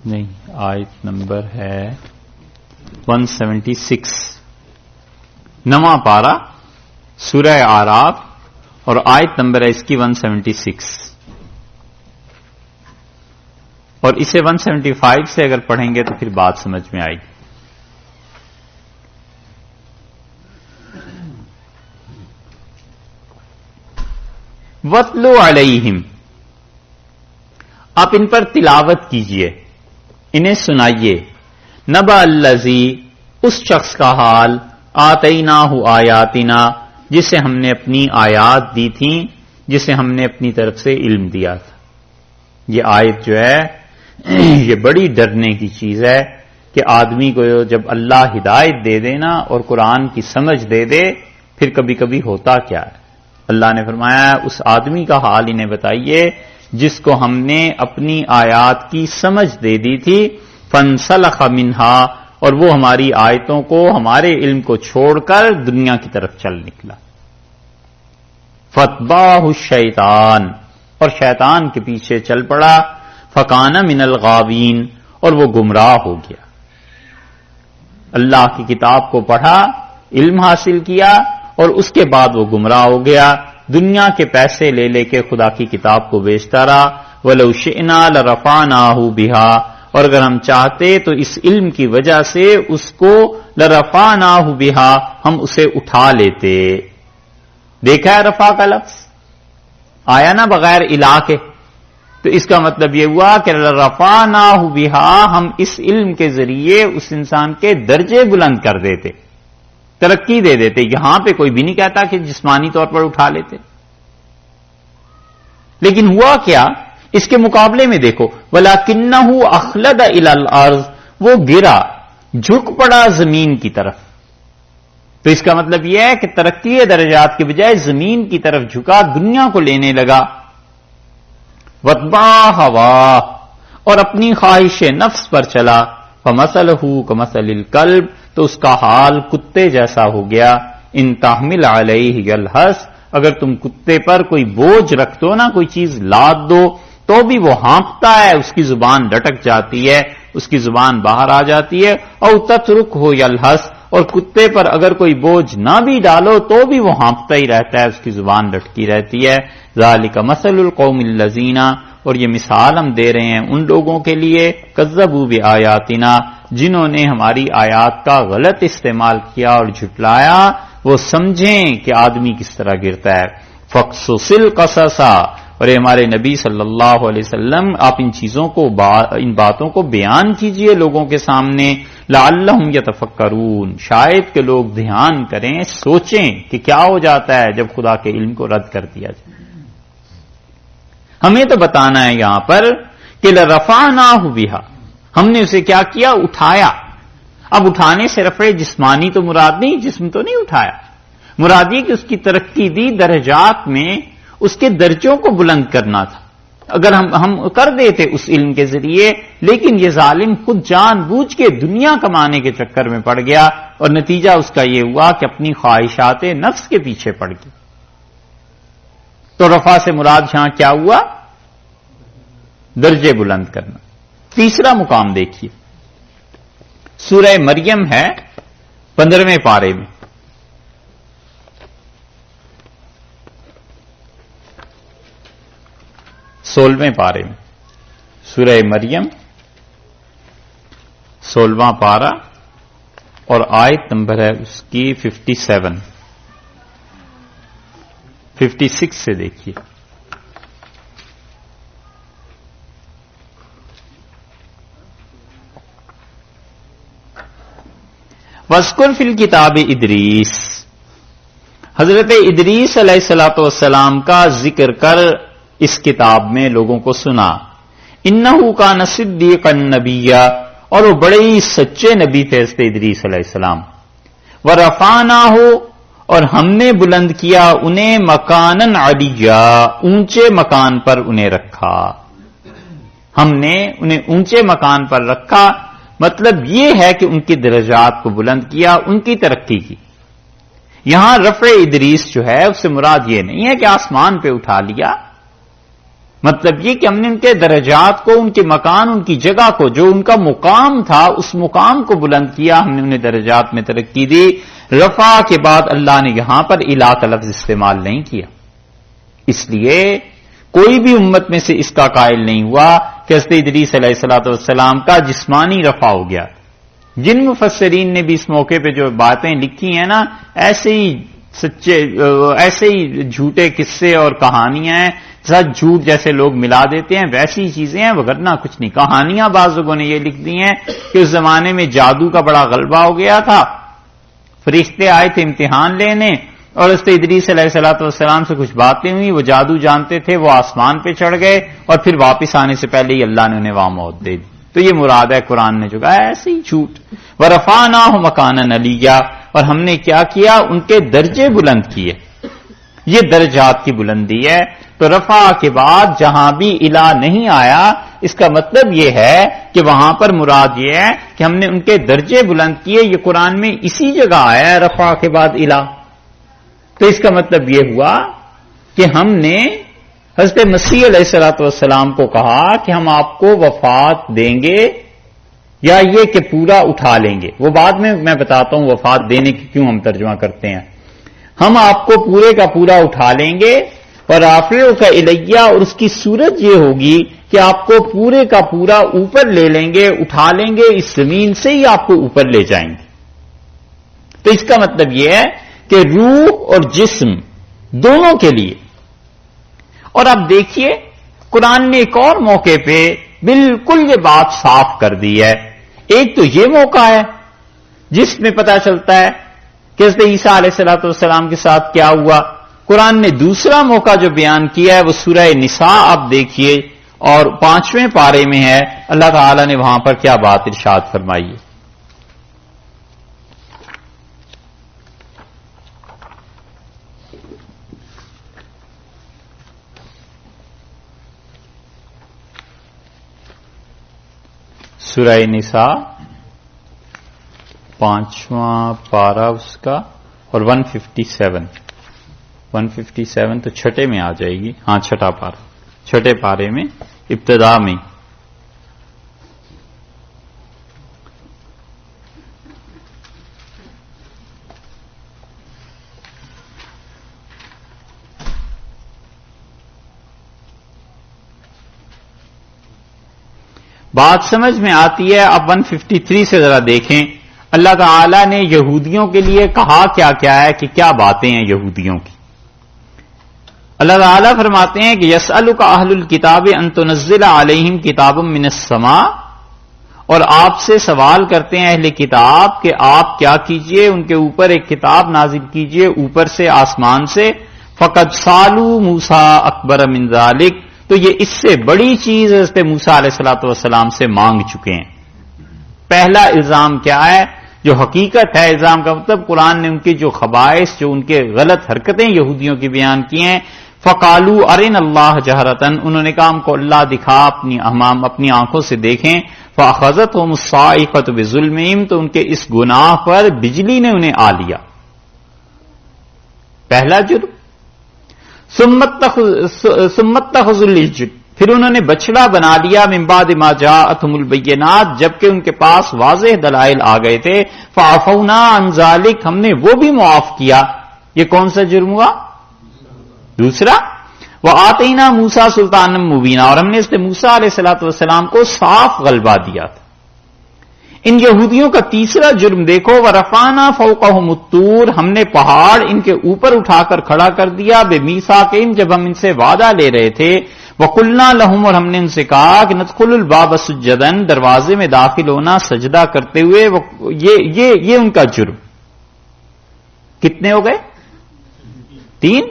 نہیں، آیت نمبر ہے 176، 9واں پارہ سورہ آراف، اور آیت نمبر ہے اس کی 176، اور اسے 175 سے اگر پڑھیں گے تو پھر بات سمجھ میں آئے گی۔ وَاتْلُ عَلَيْهِمْ، آپ ان پر تلاوت کیجئے، انہیں سنائیے، نبأ الذی، اس شخص کا حال، آتیناہ آیاتنا، جسے ہم نے اپنی آیات دی تھیں، جسے ہم نے اپنی طرف سے علم دیا تھا۔ یہ آیت جو ہے یہ بڑی ڈرنے کی چیز ہے کہ آدمی کو جب اللہ ہدایت دے دے نا اور قرآن کی سمجھ دے دے، پھر کبھی کبھی ہوتا کیا ہے۔ اللہ نے فرمایا اس آدمی کا حال انہیں بتائیے جس کو ہم نے اپنی آیات کی سمجھ دے دی تھی، فانسلخ منہا، اور وہ ہماری آیتوں کو، ہمارے علم کو چھوڑ کر دنیا کی طرف چل نکلا۔ فَاتْبَعَهُ الشَّيْطَانُ، اور شیطان کے پیچھے چل پڑا، فَكَانَ مِنَ الْغَاوِينَ، اور وہ گمراہ ہو گیا۔ اللہ کی کتاب کو پڑھا، علم حاصل کیا، اور اس کے بعد وہ گمراہ ہو گیا، دنیا کے پیسے لے لے کے خدا کی کتاب کو بیچتا رہا۔ وَلَوْ شِئْنَا لَرَفَعْنَاهُ بِهَا، اور اگر ہم چاہتے تو اس علم کی وجہ سے اس کو لَرَفَعْنَاهُ بِهَا، ہم اسے اٹھا لیتے۔ دیکھا ہے رفع کا لفظ آیا نا بغیر الہ کے، تو اس کا مطلب یہ ہوا کہ لَرَفَعْنَاهُ بِهَا، ہم اس علم کے ذریعے اس انسان کے درجے بلند کر دیتے، ترقی دے دیتے۔ یہاں پہ کوئی بھی نہیں کہتا کہ جسمانی طور پر اٹھا لیتے، لیکن ہوا کیا؟ اس کے مقابلے میں دیکھو، وَلَكِنَّهُ أَخْلَدَ إِلَى الْأَرْضِ، وہ گرا، جھک پڑا زمین کی طرف۔ تو اس کا مطلب یہ ہے کہ ترقی درجات کے بجائے زمین کی طرف جھکا، دنیا کو لینے لگا۔ وَاتَّبَعَ هَوَاهُ، اور اپنی خواہش نفس پر چلا۔ فَمَثَلُهُ كَمَثَلِ الْكَلْبِ، تو اس کا حال کتے جیسا ہو گیا۔ ان تحمل علیہ یلہث، اگر تم کتے پر کوئی بوجھ رکھ دو نا، کوئی چیز لاد دو تو بھی وہ ہانپتا ہے، اس کی زبان لٹک جاتی ہے، اس کی زبان باہر آ جاتی ہے۔ او تترکہ یلہث، اور کتے پر اگر کوئی بوجھ نہ بھی ڈالو تو بھی وہ ہانپتا ہی رہتا ہے، اس کی زبان لٹکی رہتی ہے۔ ذالک مثل القوم الذین، اور یہ مثال ہم دے رہے ہیں ان لوگوں کے لیے، کذبوا بآیاتنا، جنہوں نے ہماری آیات کا غلط استعمال کیا اور جھٹلایا، وہ سمجھیں کہ آدمی کس طرح گرتا ہے۔ فَقْصُصِ الْقَصَصَ، اور اے ہمارے نبی صلی اللہ علیہ وسلم آپ ان چیزوں کو، ان باتوں کو بیان کیجئے لوگوں کے سامنے، لعلہم یتفکرون، شاید کہ لوگ دھیان کریں، سوچیں کہ کیا ہو جاتا ہے جب خدا کے علم کو رد کر دیا جائے۔ ہمیں تو بتانا ہے یہاں پر کہ لرفعناہ بہا، ہم نے اسے کیا کیا؟ اٹھایا۔ اب اٹھانے سے رفع جسمانی تو مراد نہیں، جسم تو نہیں اٹھایا، مراد یہ کہ اس کی ترقی دی، درجات میں اس کے درجوں کو بلند کرنا تھا۔ اگر ہم کر دیتے اس علم کے ذریعے، لیکن یہ ظالم خود جان بوجھ کے دنیا کمانے کے چکر میں پڑ گیا، اور نتیجہ اس کا یہ ہوا کہ اپنی خواہشات نفس کے پیچھے پڑ گیا۔ تو رفع سے مراد یہاں کیا ہوا؟ درجے بلند کرنا۔ تیسرا مقام دیکھیے، سورہ مریم ہے 15ویں پارے میں، 16ویں پارے میں، سورہ مریم 16واں پارہ اور آیت نمبر ہے اس کی 56 سے دیکھیے. وَاذْكُرْ فِي الْكِتَابِ ادریس، حضرت ادریس علیہ الصلوۃ والسلام کا ذکر کر اس کتاب میں لوگوں کو سنا. اِنَّهُ كَانَ صِدِّيقًا نَبِيًّا، اور وہ بڑے ہی سچے نبی تھے حضرت ادریس علیہ السلام. وَرَفَعْنَاهُ، اور ہم نے بلند کیا انہیں مکاناً علیٰ، اونچے مکان پر انہیں رکھا. ہم نے انہیں اونچے مکان پر رکھا، مطلب یہ ہے کہ ان کی درجات کو بلند کیا، ان کی ترقی کی. یہاں رفع ادریس جو ہے اس سے مراد یہ نہیں ہے کہ آسمان پہ اٹھا لیا، مطلب یہ کہ ہم نے ان کے درجات کو، ان کے مکان، ان کی جگہ کو، جو ان کا مقام تھا اس مقام کو بلند کیا، ہم نے انہیں درجات میں ترقی دی. رفع کے بعد اللہ نے یہاں پر الہ کا لفظ استعمال نہیں کیا، اس لیے کوئی بھی امت میں سے اس کا قائل نہیں ہوا کہ حضرت ادریس علیہ الصلوۃ والسلام کا جسمانی رفع ہو گیا. جن مفسرین نے بھی اس موقع پہ جو باتیں لکھی ہیں نا، ایسے ہی جھوٹے قصے اور کہانیاں ہیں، سچ جھوٹ جیسے لوگ ملا دیتے ہیں ویسی چیزیں ہیں، وگرنہ کچھ نہیں. کہانیاں بعض لوگوں نے یہ لکھ دی ہیں کہ اس زمانے میں جادو کا بڑا غلبہ ہو گیا تھا، فرشتے آئے تھے امتحان لینے اور حضرت ادریس علیہ الصلوۃ والسلام سے کچھ باتیں ہوئی، وہ جادو جانتے تھے، وہ آسمان پہ چڑھ گئے اور پھر واپس آنے سے پہلے ہی اللہ نے انہیں وہاں موت دے دی. تو یہ مراد ہے قرآن نے جو کہا ایسے ہی جھوٹ. وَرَفَعْنَاهُ مَكَانًا عَلِيًّا، اور ہم نے کیا کیا، ان کے درجے بلند کیے. یہ درجات کی بلندی ہے. تو رفع کے بعد جہاں بھی الہ نہیں آیا، اس کا مطلب یہ ہے کہ وہاں پر مراد یہ ہے کہ ہم نے ان کے درجے بلند کیے. یہ قرآن میں اسی جگہ آیا ہے رفع کے بعد الہ. تو اس کا مطلب یہ ہوا کہ ہم نے حضرت مسیح علیہ الصلوۃ والسلام کو کہا کہ ہم آپ کو وفات دیں گے، یا یہ کہ پورا اٹھا لیں گے. وہ بعد میں بتاتا ہوں وفات دینے کی کیوں ہم ترجمہ کرتے ہیں. ہم آپ کو پورے کا پورا اٹھا لیں گے، اور رافعو کا الیہ، اور اس کی صورت یہ ہوگی کہ آپ کو پورے کا پورا اوپر لے لیں گے، اٹھا لیں گے، اس زمین سے ہی آپ کو اوپر لے جائیں گے. تو اس کا مطلب یہ ہے کہ روح اور جسم دونوں کے لیے. اور اب دیکھیے قرآن نے ایک اور موقع پہ بالکل یہ بات صاف کر دی ہے. ایک تو یہ موقع ہے جس میں پتہ چلتا ہے کہ حضرت عیسیٰ علیہ الصلوۃ والسلام کے ساتھ کیا ہوا. قرآن نے دوسرا موقع جو بیان کیا ہے وہ سورہ نساء آپ دیکھیے اور 5ویں پارے میں ہے. اللہ تعالی نے وہاں پر کیا بات ارشاد فرمائی ہے. سورہ نساء 5واں پارہ اس کا اور 157 تو چھٹے میں آ جائے گی. ہاں چھٹا پارہ، چھٹے پارے میں ابتدا میں. بات سمجھ میں آتی ہے. اب 153 سے ذرا دیکھیں اللہ تعالی نے یہودیوں کے لیے کہا کیا کیا ہے کہ کیا باتیں ہیں یہودیوں کی. اللہ تعالیٰ فرماتے ہیں کہ یسألک اہل الکتاب ان تنزل علیہم کتاب من السماء، اور آپ سے سوال کرتے ہیں اہل کتاب کہ آپ کیا کیجئے، ان کے اوپر ایک کتاب نازل کیجئے اوپر سے، آسمان سے. فقد سالوا موسیٰ اکبر من ذلک، تو یہ اس سے بڑی چیز حضرت موسیٰ علیہ الصلوۃ والسلام سے مانگ چکے ہیں. پہلا الزام کیا ہے جو حقیقت ہے، الزام کا مطلب قرآن نے ان کی جو خبائث، جو ان کے غلط حرکتیں یہودیوں کی بیان کی ہیں. فقالوا ارنا اللہ جہرتن، انہوں نے کہا ہم کو اللہ دکھا، اپنی آنکھوں سے دیکھیں. فاخذتهم الصاعقۃ بظلمہم، تو ان کے اس گناہ پر بجلی نے انہیں آ لیا. پہلا جرم. ثم اتخذوا العجل، پھر انہوں نے بچڑا بنا لیا. من بعد ما جاءتهم البینات، جبکہ ان کے پاس واضح دلائل آ گئے تھے. فعفونا عن ذلک، ہم نے وہ بھی معاف کیا. یہ کون سا جرم ہوا؟ دوسرا. وآتینا موسیٰ سلطانا مبینا، اور ہم نے اس پہ موسیٰ علیہ الصلوۃ والسلام کو صاف غلبہ دیا تھا۔ ان یہودیوں کا تیسرا جرم دیکھو، ورفعنا فوقہم الطور، ہم نے پہاڑ ان کے اوپر اٹھا کر کھڑا کر دیا، بمیثاقہم، جب ہم ان سے وعدہ لے رہے تھے، وقلنا لہم، اور ہم نے ان سے کہا کہ ندخل الباب سجدا، دروازے میں داخل ہونا سجدہ کرتے ہوئے، یہ ان کا جرم۔ کتنے ہو گئے؟ 3۔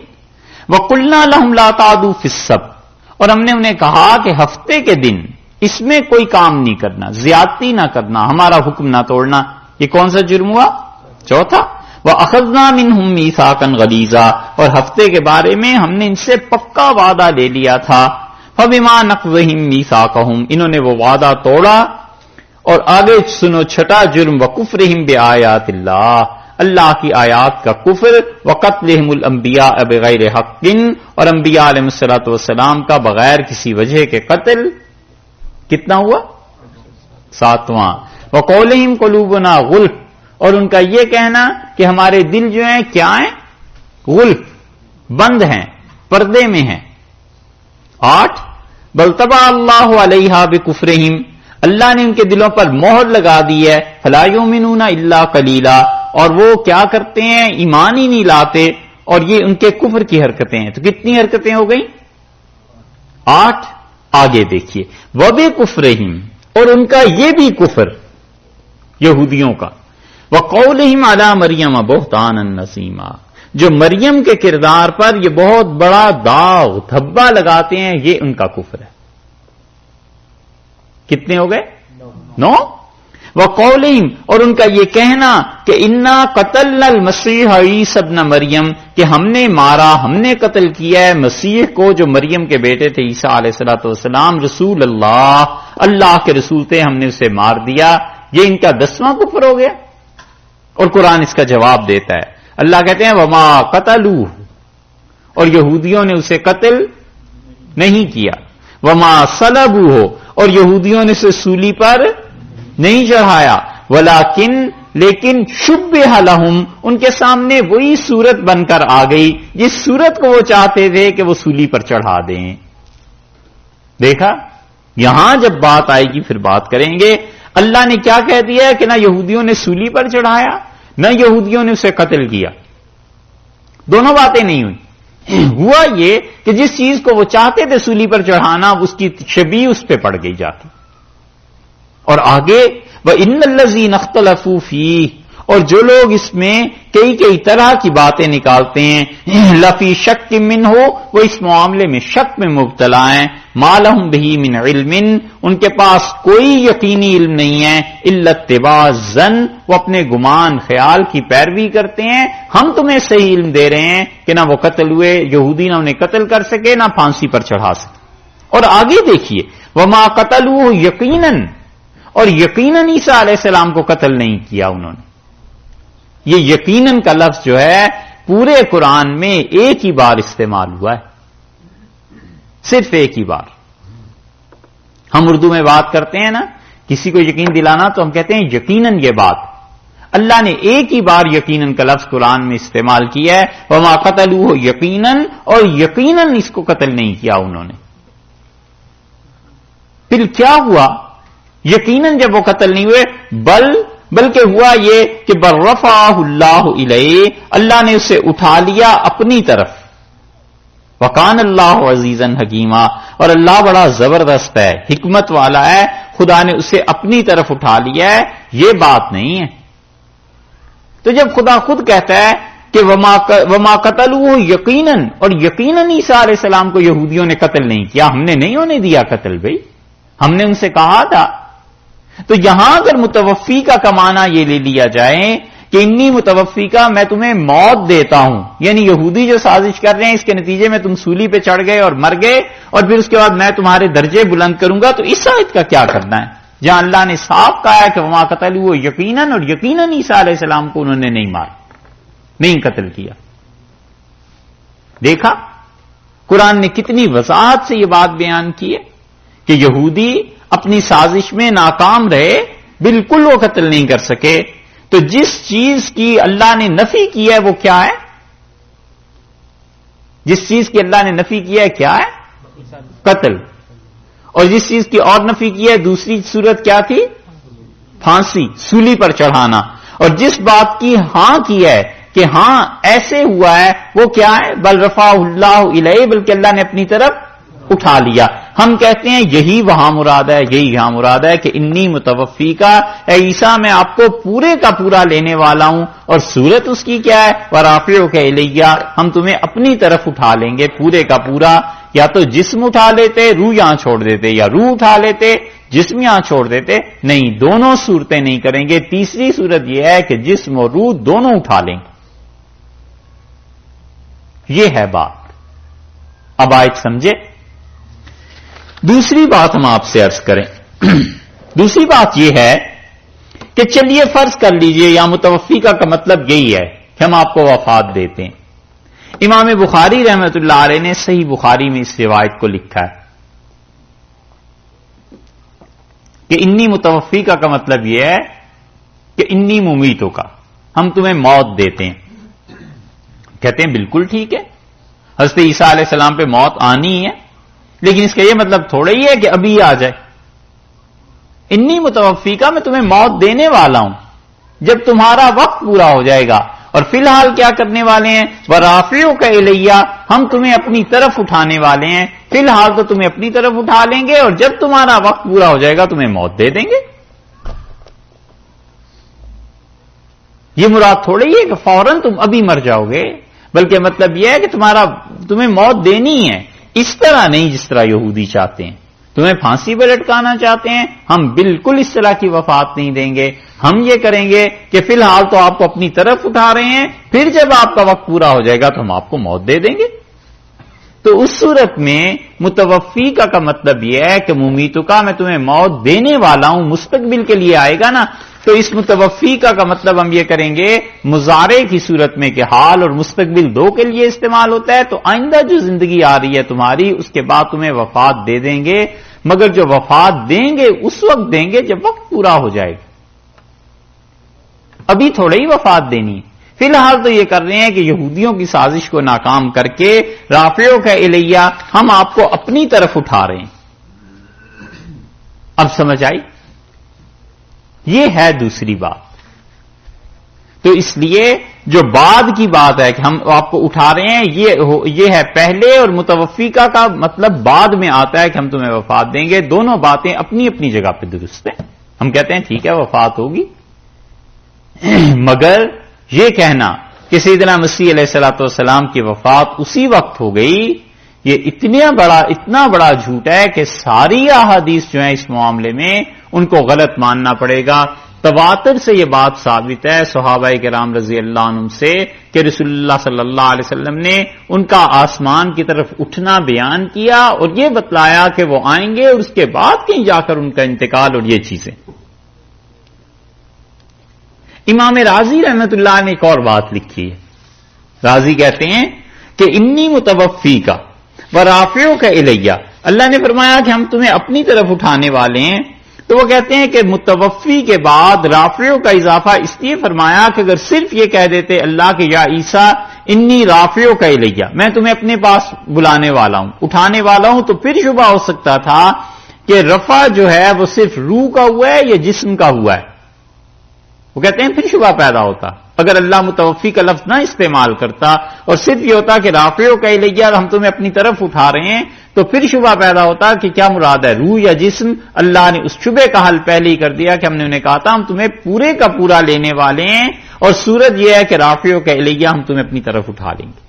وقلنا لہم لا تعدوا فی السبت، اور ہم نے انہیں کہا کہ ہفتے کے دن اس میں کوئی کام نہیں کرنا، زیادتی نہ کرنا، ہمارا حکم نہ توڑنا۔ یہ کون سا جرم ہوا؟ چوتھا۔ وَأَخَذْنَا مِنْهُمْ مِيثَاقًا غَلِيظًا، اور ہفتے کے بارے میں ہم نے ان سے پکا وعدہ لے لیا تھا۔ فَبِمَا نَقْضِهِمْ مِيثَاقَهُمْ، انہوں نے وہ وعدہ توڑا۔ اور آگے سنو چھٹا جرم، وَكُفْرِهِمْ بِآيَاتِ اللَّهِ، اللہ کی آیات کا کفر، وَقَتْلِهِمُ الْأَنْبِيَاءَ بِغَيْرِ حَقٍّ، اور انبیاء علیہ السلام کا بغیر کسی وجہ کے قتل۔ کتنا ہوا؟ 7واں۔ وَقَوْلِهِمْ قُلُوبُنَا غُلْفٌ، اور ان کا یہ کہنا کہ ہمارے دل جو ہیں کیا ہیں؟ غلف، بند ہیں، پردے میں ہیں۔ 8۔ بل طبع اللہ علیہا بکفرہم، اللہ نے ان کے دلوں پر مہر لگا دی ہے، فلا یؤمنون الا قلیلا، اور وہ کیا کرتے ہیں؟ ایمان ہی نہیں لاتے، اور یہ ان کے کفر کی حرکتیں ہیں۔ تو کتنی حرکتیں ہو گئیں؟ 8۔ آگے دیکھیے، وبکفرہم، اور ان کا یہ بھی کفر یہودیوں کا، وقولہم علی مریم بہتانا عظیما، جو مریم کے کردار پر یہ بہت بڑا داغ دھبا لگاتے ہیں، یہ ان کا کفر ہے۔ کتنے ہو گئے؟ 9۔ وقولہم، اور ان کا یہ کہنا کہ انا قتلنا المسیح عیسی ابن مریم، کہ ہم نے مارا، ہم نے قتل کیا ہے مسیح کو جو مریم کے بیٹے تھے عیسیٰ علیہ السلام، رسول اللہ، اللہ کے رسول تھے، ہم نے اسے مار دیا۔ یہ ان کا 10واں کفر ہو گیا۔ اور قرآن اس کا جواب دیتا ہے، اللہ کہتے ہیں وما قتلوہ، اور یہودیوں نے اسے قتل نہیں کیا، وما صلبوہ، اور یہودیوں نے اسے سولی پر نہیں چڑھایا، ولیکن، لیکن شبہ لہم، ان کے سامنے وہی صورت بن کر آ گئی جس صورت کو وہ چاہتے تھے کہ وہ سولی پر چڑھا دیں۔ دیکھا، یہاں جب بات آئے گی پھر بات کریں گے۔ اللہ نے کیا کہہ دیا کہ نہ یہودیوں نے سولی پر چڑھایا، نہ یہودیوں نے اسے قتل کیا، دونوں باتیں نہیں ہوئی۔ ہوا یہ کہ جس چیز کو وہ چاہتے تھے سولی پر چڑھانا، اس کی شبیہ اس پہ پڑ گئی جا کے۔ اور آگے وَإِنَّ الَّذِينَ اخْتَلَفُوا فِيهِ، اور جو لوگ اس میں کئی طرح کی باتیں نکالتے ہیں، لفی شک منہ، وہ اس معاملے میں شک میں مبتلا ہیں، ما لہم بہ من علم، ان کے پاس کوئی یقینی علم نہیں ہے، الا اتباع الظن، وہ اپنے گمان خیال کی پیروی کرتے ہیں۔ ہم تمہیں صحیح علم دے رہے ہیں کہ نہ وہ قتل ہوئے، یہودی نہ انہیں قتل کر سکے، نہ پھانسی پر چڑھا سکے۔ اور آگے دیکھیے، وما قتلوہ یقیناً، اور یقیناً عیسیٰ علیہ السلام کو قتل نہیں کیا انہوں نے۔ یہ یقیناً کا لفظ جو ہے پورے قرآن میں ایک ہی بار استعمال ہوا ہے، صرف ایک ہی بار۔ ہم اردو میں بات کرتے ہیں نا، کسی کو یقین دلانا تو ہم کہتے ہیں یقیناً یہ بات، اللہ نے ایک ہی بار یقیناً کا لفظ قرآن میں استعمال کیا ہے، وما قتلوہ یقیناً، اور یقیناً اس کو قتل نہیں کیا انہوں نے۔ پھر کیا ہوا؟ یقیناً جب وہ قتل نہیں ہوئے، بلکہ ہوا یہ کہ برفعہ اللہ الیہ، اللہ نے اسے اٹھا لیا اپنی طرف، وکان اللہ عزیزا حکیما، اور اللہ بڑا زبردست ہے، حکمت والا ہے، خدا نے اسے اپنی طرف اٹھا لیا ہے، یہ بات نہیں ہے۔ تو جب خدا خود کہتا ہے کہ وما قتلوہ یقیناً، اور یقیناً عیسیٰ علیہ السلام کو یہودیوں نے قتل نہیں کیا، ہم نے نہیں ہونے دیا قتل، بھائی ہم نے ان سے کہا تھا۔ تو یہاں اگر متوفی کا معنی یہ لے لیا جائے کہ انی متوفی کا، میں تمہیں موت دیتا ہوں، یعنی یہودی جو سازش کر رہے ہیں اس کے نتیجے میں تم سولی پہ چڑھ گئے اور مر گئے، اور پھر اس کے بعد میں تمہارے درجے بلند کروں گا، تو اس آیت کا کیا کرنا ہے جہاں اللہ نے صاف کہا ہے کہ وما قتلوہ یقیناً، اور یقیناً عیسیٰ علیہ السلام کو انہوں نے نہیں مارا، نہیں قتل کیا۔ دیکھا قرآن نے کتنی وضاحت سے یہ بات بیان کی ہے کہ یہودی اپنی سازش میں ناکام رہے، بالکل وہ قتل نہیں کر سکے۔ تو جس چیز کی اللہ نے نفی کی ہے وہ کیا ہے؟ جس چیز کی اللہ نے نفی کیا ہے کیا ہے؟ قتل. اور جس چیز کی اور نفی کی ہے دوسری صورت کیا تھی؟ پھانسی، سولی پر چڑھانا. اور جس بات کی ہاں کی ہے کہ ہاں ایسے ہوا ہے وہ کیا ہے؟ بل رفعہ اللہ الیہ، بلکہ اللہ نے اپنی طرف اٹھا لیا. ہم کہتے ہیں یہی وہاں مراد ہے، یہی یہاں مراد ہے کہ انی متوفی کا، اے عیسیٰ میں آپ کو پورے کا پورا لینے والا ہوں. اور صورت اس کی کیا ہے؟ ورافعک الیہ، ہم تمہیں اپنی طرف اٹھا لیں گے پورے کا پورا. یا تو جسم اٹھا لیتے روح یہاں چھوڑ دیتے، یا روح اٹھا لیتے جسم یہاں چھوڑ دیتے. نہیں، دونوں صورتیں نہیں کریں گے. تیسری صورت یہ ہے کہ جسم اور روح دونوں اٹھا لیں گے. یہ ہے بات. اب آیت سمجھے. دوسری بات ہم آپ سے عرض کریں. دوسری بات یہ ہے کہ چلیے فرض کر لیجئے یا متوفی کا مطلب یہی ہے کہ ہم آپ کو وفات دیتے ہیں. امام بخاری رحمۃ اللہ علیہ نے صحیح بخاری میں اس روایت کو لکھا ہے کہ انی متوفی کا مطلب یہ ہے کہ انی ممیتوں کا، ہم تمہیں موت دیتے ہیں. کہتے ہیں بالکل ٹھیک ہے، حضرت عیسیٰ علیہ السلام پہ موت آنی ہے، لیکن اس کا یہ مطلب تھوڑا ہی ہے کہ ابھی آ جائے. انی متوفی کا، میں تمہیں موت دینے والا ہوں جب تمہارا وقت پورا ہو جائے گا. اور فی الحال کیا کرنے والے ہیں؟ ورافعک الیہ، ہم تمہیں اپنی طرف اٹھانے والے ہیں. فی الحال تو تمہیں اپنی طرف اٹھا لیں گے، اور جب تمہارا وقت پورا ہو جائے گا تمہیں موت دے دیں گے. یہ مراد تھوڑی ہے کہ فوراً تم ابھی مر جاؤ گے، بلکہ مطلب یہ ہے کہ تمہیں موت دینی ہے. اس طرح نہیں جس طرح یہودی چاہتے ہیں، تمہیں پھانسی پہ لٹکانا چاہتے ہیں. ہم بالکل اس طرح کی وفات نہیں دیں گے. ہم یہ کریں گے کہ فی الحال تو آپ کو اپنی طرف اٹھا رہے ہیں، پھر جب آپ کا وقت پورا ہو جائے گا تو ہم آپ کو موت دے دیں گے. تو اس صورت میں متوفی کا مطلب یہ ہے کہ ممیتوں کا، میں تمہیں موت دینے والا ہوں. مستقبل کے لیے آئے گا نا، تو اس متوفی کا مطلب ہم یہ کریں گے مضارع کی صورت میں کہ حال اور مستقبل دو کے لیے استعمال ہوتا ہے. تو آئندہ جو زندگی آ رہی ہے تمہاری، اس کے بعد تمہیں وفات دے دیں گے، مگر جو وفات دیں گے اس وقت دیں گے جب وقت پورا ہو جائے گا. ابھی تھوڑے ہی وفات دینی. فی الحال تو یہ کر رہے ہیں کہ یہودیوں کی سازش کو ناکام کر کے رافعک الیہ، ہم آپ کو اپنی طرف اٹھا رہے ہیں. اب سمجھ آئی؟ یہ ہے دوسری بات. تو اس لیے جو بعد کی بات ہے کہ ہم آپ کو اٹھا رہے ہیں، یہ ہے پہلے، اور متوفی کا مطلب بعد میں آتا ہے کہ ہم تمہیں وفات دیں گے. دونوں باتیں اپنی اپنی جگہ پہ درست ہیں. ہم کہتے ہیں ٹھیک ہے وفات ہوگی، مگر یہ کہنا کہ سیدنا مسیح علیہ الصلوۃ والسلام کی وفات اسی وقت ہو گئی، یہ اتنا بڑا جھوٹ ہے کہ ساری احادیث جو ہیں اس معاملے میں ان کو غلط ماننا پڑے گا. تواتر سے یہ بات ثابت ہے صحابہ کرام رضی اللہ عنہم سے کہ رسول اللہ صلی اللہ علیہ وسلم نے ان کا آسمان کی طرف اٹھنا بیان کیا اور یہ بتلایا کہ وہ آئیں گے، اور اس کے بعد کہیں جا کر ان کا انتقال اور یہ چیزیں. امام راضی رحمت اللہ نے ایک اور بات لکھی ہے. راضی کہتے ہیں کہ انی متوفی کا ورافعک الیہ، اللہ نے فرمایا کہ ہم تمہیں اپنی طرف اٹھانے والے ہیں. تو وہ کہتے ہیں کہ متوفی کے بعد رافعو کا اضافہ اس لیے فرمایا کہ اگر صرف یہ کہہ دیتے اللہ کہ یا عیسیٰ انی رافعو کا الیہ، میں تمہیں اپنے پاس بلانے والا ہوں، اٹھانے والا ہوں، تو پھر شبہ ہو سکتا تھا کہ رفع جو ہے وہ صرف روح کا ہوا ہے یا جسم کا ہوا ہے. وہ کہتے ہیں پھر شبہ پیدا ہوتا اگر اللہ متوفی کا لفظ نہ استعمال کرتا اور صرف یہ ہوتا کہ رافعو کا الیہ ہم تمہیں اپنی طرف اٹھا رہے ہیں، تو پھر شبہ پیدا ہوتا کہ کیا مراد ہے روح یا جسم. اللہ نے اس شبے کا حل پہلے ہی کر دیا کہ ہم نے انہیں کہا تھا ہم تمہیں پورے کا پورا لینے والے ہیں، اور صورت یہ ہے کہ رافعو کا الیہ ہم تمہیں اپنی طرف اٹھا لیں گے.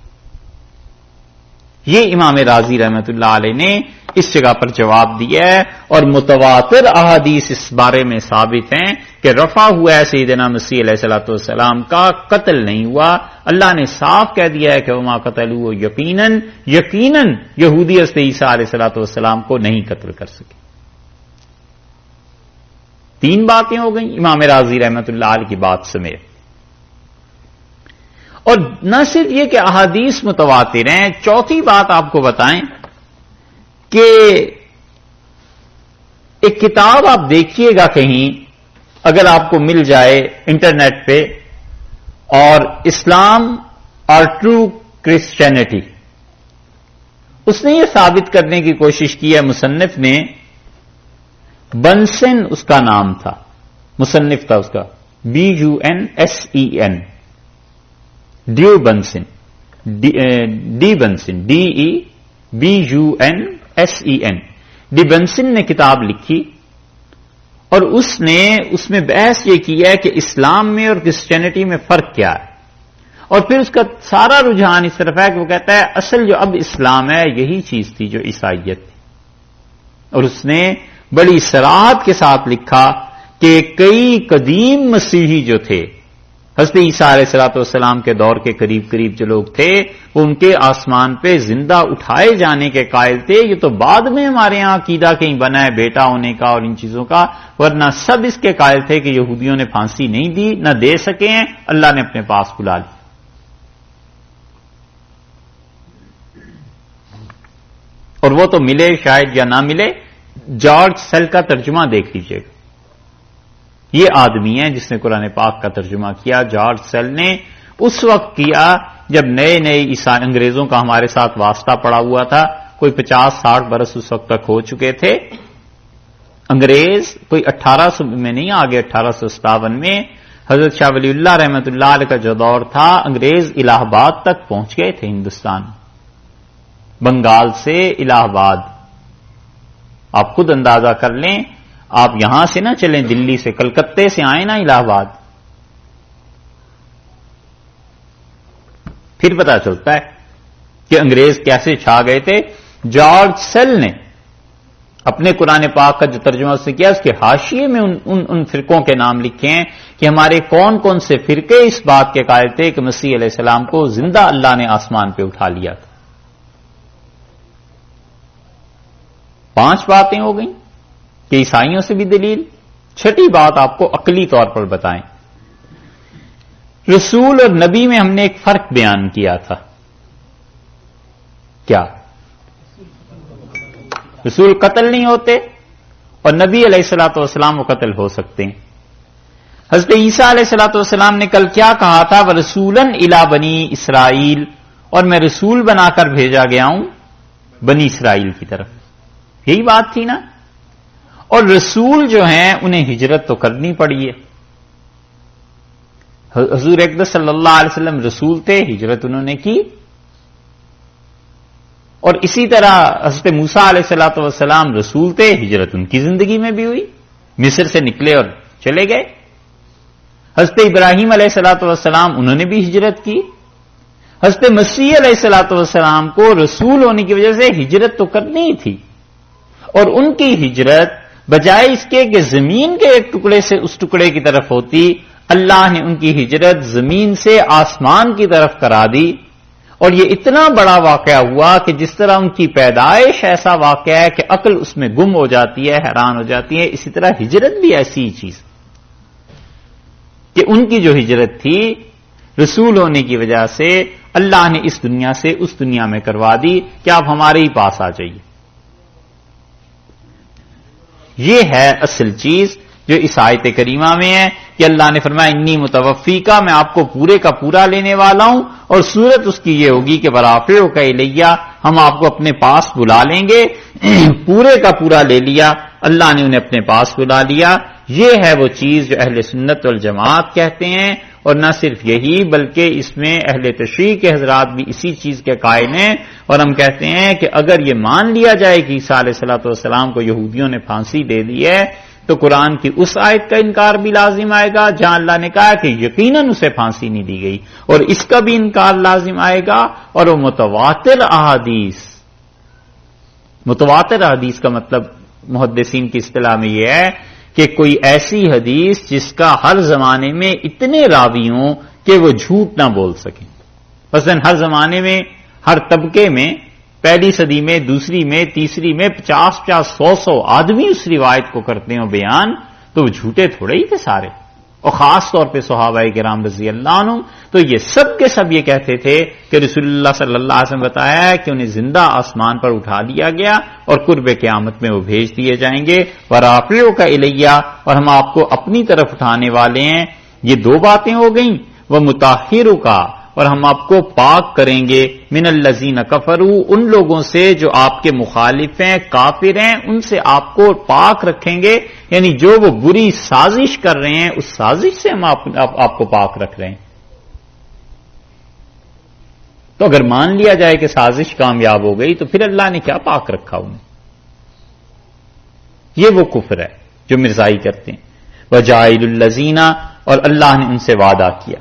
یہ امام راضی رحمت اللہ علیہ نے اس جگہ پر جواب دیا ہے، اور متواتر احادیث اس بارے میں ثابت ہیں کہ رفع ہوا ہے سیدنا مسیح علیہ الصلوۃ والسلام کا، قتل نہیں ہوا. اللہ نے صاف کہہ دیا ہے کہ وما قتلوه یقیناً یہودی حضرت عیسیٰ علیہ الصلوۃ والسلام کو نہیں قتل کر سکے. 3 باتیں ہو گئیں امام راضی رحمت اللہ علیہ کی بات سمیت. اور نہ صرف یہ کہ احادیث متواتر ہیں، چوتھی بات آپ کو بتائیں کہ ایک کتاب آپ دیکھیے گا کہیں اگر آپ کو مل جائے انٹرنیٹ پہ، اور اسلام اور ٹرو کرسچینٹی اس نے یہ ثابت کرنے کی کوشش کی ہے مصنف نے، بنسن اس کا نام تھا، مصنف تھا اس کا BUNSEN، due بنسن، D بنسن، DEBUNSEN، D بنسن نے کتاب لکھی اور اس نے اس میں بحث یہ کیا ہے کہ اسلام میں اور کرسچینٹی میں فرق کیا ہے، اور پھر اس کا سارا رجحان اس طرف ہے کہ وہ کہتا ہے اصل جو اب اسلام ہے یہی چیز تھی جو عیسائیت تھی، اور اس نے بڑی صراحت کے ساتھ لکھا کہ کئی قدیم مسیحی جو تھے، حضرت عیسیٰ علیہ السلام کے دور کے قریب قریب جو لوگ تھے، وہ ان کے آسمان پہ زندہ اٹھائے جانے کے قائل تھے، یہ تو بعد میں ہمارے ہاں عقیدہ کہیں بنا ہے بیٹا ہونے کا اور ان چیزوں کا، ورنہ سب اس کے قائل تھے کہ یہودیوں نے پھانسی نہیں دی، نہ دے سکے ہیں، اللہ نے اپنے پاس بلا لی۔ اور وہ تو ملے شاید یا نہ ملے، جارج سیل کا ترجمہ دیکھ لیجئے گا، یہ آدمی ہے جس نے قرآن پاک کا ترجمہ کیا، جارج سیل نے اس وقت کیا جب نئے نئے عیسائی انگریزوں کا ہمارے ساتھ واسطہ پڑا ہوا تھا، کوئی 50-60 برس اس وقت تک ہو چکے تھے۔ انگریز کوئی 1800 میں نہیں، آگے 1857 میں حضرت شاہ ولی اللہ رحمۃ اللہ علیہ کا جو دور تھا، انگریز الہ آباد تک پہنچ گئے تھے، ہندوستان بنگال سے الہ آباد۔ آپ خود اندازہ کر لیں، آپ یہاں سے نہ چلیں دلی سے، کلکتے سے آئیں نا الہ آباد، پھر پتا چلتا ہے کہ انگریز کیسے چھا گئے تھے۔ جارج سیل نے اپنے قرآن پاک کا جو ترجمہ اس نے کیا، اس کے حاشیے میں ان فرقوں کے نام لکھے ہیں کہ ہمارے کون کون سے فرقے اس بات کے قائل تھے کہ مسیح علیہ السلام کو زندہ اللہ نے آسمان پہ اٹھا لیا تھا۔ 5 باتیں ہو گئیں کہ عیسائیوں سے بھی دلیل۔ چھٹی بات آپ کو عقلی طور پر بتائیں، رسول اور نبی میں ہم نے ایک فرق بیان کیا تھا، کیا؟ رسول قتل نہیں ہوتے اور نبی علیہ الصلوۃ والسلام وہ قتل ہو سکتے ہیں۔ حضرت عیسیٰ علیہ الصلوۃ والسلام نے کل کیا کہا تھا؟ وَرَسُولًا إِلَىٰ بَنِي اسرائیل، اور میں رسول بنا کر بھیجا گیا ہوں بنی اسرائیل کی طرف، یہی بات تھی نا۔ اور رسول جو ہیں انہیں ہجرت تو کرنی پڑی ہے، حضور اقدس صلی اللہ علیہ وسلم رسول تھے، ہجرت انہوں نے کی، اور اسی طرح حضرت موسیٰ علیہ السلام رسول تھے، ہجرت ان کی زندگی میں بھی ہوئی، مصر سے نکلے اور چلے گئے۔ حضرت ابراہیم علیہ السلام انہوں نے بھی ہجرت کی۔ حضرت مسیح علیہ السلام کو رسول ہونے کی وجہ سے ہجرت تو کرنی ہی تھی، اور ان کی ہجرت بجائے اس کے کہ زمین کے ایک ٹکڑے سے اس ٹکڑے کی طرف ہوتی، اللہ نے ان کی ہجرت زمین سے آسمان کی طرف کرا دی، اور یہ اتنا بڑا واقعہ ہوا کہ جس طرح ان کی پیدائش ایسا واقعہ ہے کہ عقل اس میں گم ہو جاتی ہے، حیران ہو جاتی ہے، اسی طرح ہجرت بھی ایسی ہی چیز کہ ان کی جو ہجرت تھی رسول ہونے کی وجہ سے اللہ نے اس دنیا سے اس دنیا میں کروا دی کہ آپ ہمارے ہی پاس آ جائیے۔ یہ ہے اصل چیز جو اس آیت کریمہ میں ہے کہ اللہ نے فرمایا انی متوفی کا، میں آپ کو پورے کا پورا لینے والا ہوں، اور صورت اس کی یہ ہوگی کہ برافعو کا الیہ، ہم آپ کو اپنے پاس بلا لیں گے۔ پورے کا پورا لے لیا، اللہ نے انہیں اپنے پاس بلا لیا۔ یہ ہے وہ چیز جو اہل سنت والجماعت کہتے ہیں، اور نہ صرف یہی بلکہ اس میں اہل تشریع کے حضرات بھی اسی چیز کے قائل ہیں، اور ہم کہتے ہیں کہ اگر یہ مان لیا جائے کہ عیسیٰ علیہ السلام کو یہودیوں نے پھانسی دے دی ہے، تو قرآن کی اس آیت کا انکار بھی لازم آئے گا جہاں اللہ نے کہا کہ یقیناً اسے پھانسی نہیں دی گئی، اور اس کا بھی انکار لازم آئے گا۔ اور وہ متواتر احادیث کا مطلب محدثین کی اصطلاح میں یہ ہے کہ کوئی ایسی حدیث جس کا ہر زمانے میں اتنے راوی ہوں کہ وہ جھوٹ نہ بول سکیں۔ مثلا ہر زمانے میں، ہر طبقے میں، پہلی صدی میں، دوسری میں، تیسری میں 50-50 100 آدمی اس روایت کو کرتے ہوں بیان، تو وہ جھوٹے تھوڑے ہی تھے سارے، اور خاص طور پہ صحابہ کرام رضی اللہ عنہم۔ تو یہ سب کے سب یہ کہتے تھے کہ رسول اللہ صلی اللہ علیہ وسلم بتایا ہے کہ انہیں زندہ آسمان پر اٹھا لیا گیا اور قرب قیامت میں وہ بھیج دیے جائیں گے، ورافعو کا الیہ، اور ہم آپ کو اپنی طرف اٹھانے والے ہیں۔ یہ 2 باتیں ہو گئیں، وہ مطہرو کا اور ہم آپ کو پاک کریں گے من الذین کفروا، ان لوگوں سے جو آپ کے مخالف ہیں، کافر ہیں، ان سے آپ کو پاک رکھیں گے، یعنی جو وہ بری سازش کر رہے ہیں اس سازش سے ہم آپ کو پاک رکھ رہے ہیں۔ تو اگر مان لیا جائے کہ سازش کامیاب ہو گئی تو پھر اللہ نے کیا پاک رکھا انہیں؟ یہ وہ کفر ہے جو مرزائی کرتے ہیں۔ وَجَاعِلُ الَّذِينَ، اور اللہ نے ان سے وعدہ کیا۔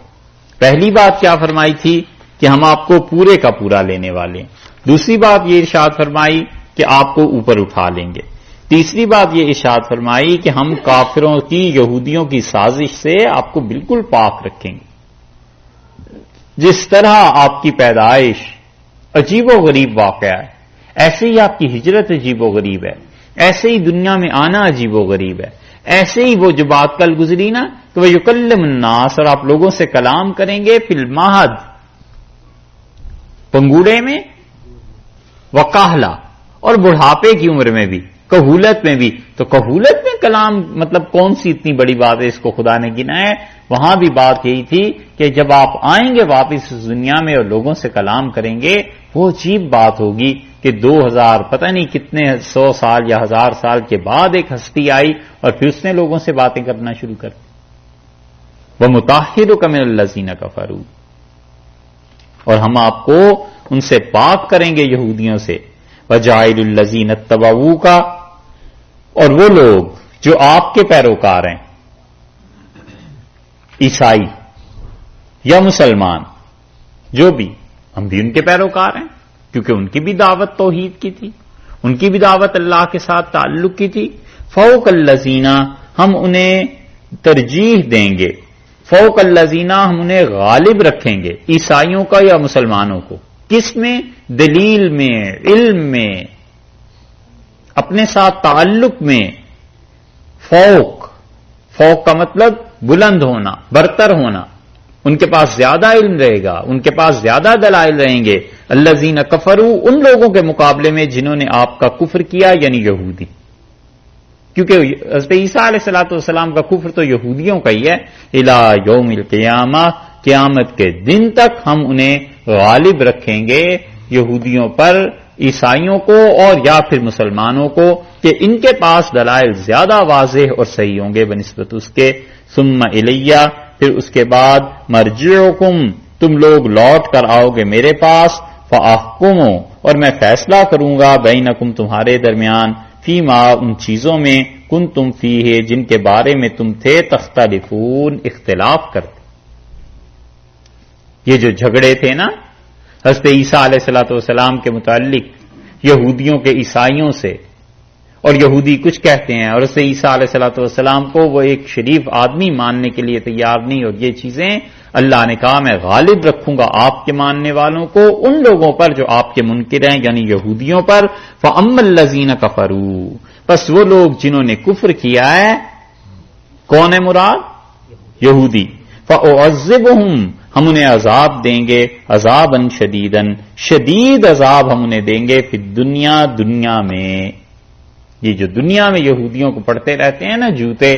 پہلی بات کیا فرمائی تھی کہ ہم آپ کو پورے کا پورا لینے والے ہیں۔ دوسری بات یہ ارشاد فرمائی کہ آپ کو اوپر اٹھا لیں گے۔ تیسری بات یہ ارشاد فرمائی کہ ہم کافروں کی، یہودیوں کی سازش سے آپ کو بالکل پاک رکھیں گے۔ جس طرح آپ کی پیدائش عجیب و غریب واقعہ ہے، ایسے ہی آپ کی ہجرت عجیب و غریب ہے، ایسے ہی دنیا میں آنا عجیب و غریب ہے، ایسے ہی وہ جو بات کل گزری نا کہ وہ یکلم الناس، اور آپ لوگوں سے کلام کریں گے فی المہد، پنگوڑے میں، وکاہلا، اور بڑھاپے کی عمر میں بھی، کہولت میں بھی۔ تو کہولت میں کلام مطلب کون سی اتنی بڑی بات ہے اس کو خدا نے گنا ہے؟ وہاں بھی بات یہی تھی کہ جب آپ آئیں گے واپس اس دنیا میں اور لوگوں سے کلام کریں گے، وہ عجیب بات ہوگی کہ 2000 پتہ نہیں کتنے 100 سال یا 1000 سال کے بعد ایک ہستی آئی اور پھر اس نے لوگوں سے باتیں کرنا شروع کر دی۔ وَمُطَهِّرُكَ مِنَ الَّذِينَ كَفَرُوا، اور ہم آپ کو ان سے پاک کریں گے یہودیوں سے۔ وَجَاعِلُ الَّذِينَ اتَّبَعُوكَ، اور وہ لوگ جو آپ کے پیروکار ہیں، عیسائی یا مسلمان، جو بھی، ہم بھی ان کے پیروکار ہیں کیونکہ ان کی بھی دعوت توحید کی تھی، ان کی بھی دعوت اللہ کے ساتھ تعلق کی تھی۔ فوق الذین، ہم انہیں ترجیح دیں گے، فوق الذین، ہم انہیں غالب رکھیں گے، عیسائیوں کا یا مسلمانوں کو۔ کس میں؟ دلیل میں، علم میں، اپنے ساتھ تعلق میں۔ فوق، فوق کا مطلب بلند ہونا، برتر ہونا، ان کے پاس زیادہ علم رہے گا، ان کے پاس زیادہ دلائل رہیں گے۔ الذین کفروا، ان لوگوں کے مقابلے میں جنہوں نے آپ کا کفر کیا، یعنی یہودی، کیونکہ حضرت عیسیٰ علیہ الصلوۃ والسلام کا کفر تو یہودیوں کا ہی ہے۔ الی یوم القیامہ، قیامت کے دن تک ہم انہیں غالب رکھیں گے، یہودیوں پر، عیسائیوں کو اور یا پھر مسلمانوں کو، کہ ان کے پاس دلائل زیادہ واضح اور صحیح ہوں گے بنسبت اس کے۔ ثم الیہ، پھر اس کے بعد، مرجعکم، تم لوگ لوٹ کر آؤ گے میرے پاس، فاحکم، اور میں فیصلہ کروں گا، بینکم، تمہارے درمیان، فیما، ان چیزوں میں، کنتم فیہ، جن کے بارے میں تم تھے، تختلفون، اختلاف کرتے۔ یہ جو جھگڑے تھے نا حضرت عیسیٰ علیہ الصلوۃ والسلام کے متعلق یہودیوں کے عیسائیوں سے، اور یہودی کچھ کہتے ہیں اور حضرت عیسیٰ علیہ الصلوۃ والسلام کو وہ ایک شریف آدمی ماننے کے لیے تیار نہیں، اور یہ چیزیں اللہ نے کہا میں غالب رکھوں گا آپ کے ماننے والوں کو ان لوگوں پر جو آپ کے منکر ہیں، یعنی یہودیوں پر۔ فَأَمَّا الَّذِينَ كَفَرُوا، پس وہ لوگ جنہوں نے کفر کیا ہے، کون ہے مراد؟ یہودی۔ فَأُعَذِّبُهُمْ، ہم انہیں عذاب دیں گے، عذاباً شدیداً، شدید عذاب ہم انہیں دیں گے، فی الدنیا، دنیا میں۔ یہ جو دنیا میں یہودیوں کو پڑھتے رہتے ہیں نا جوتے،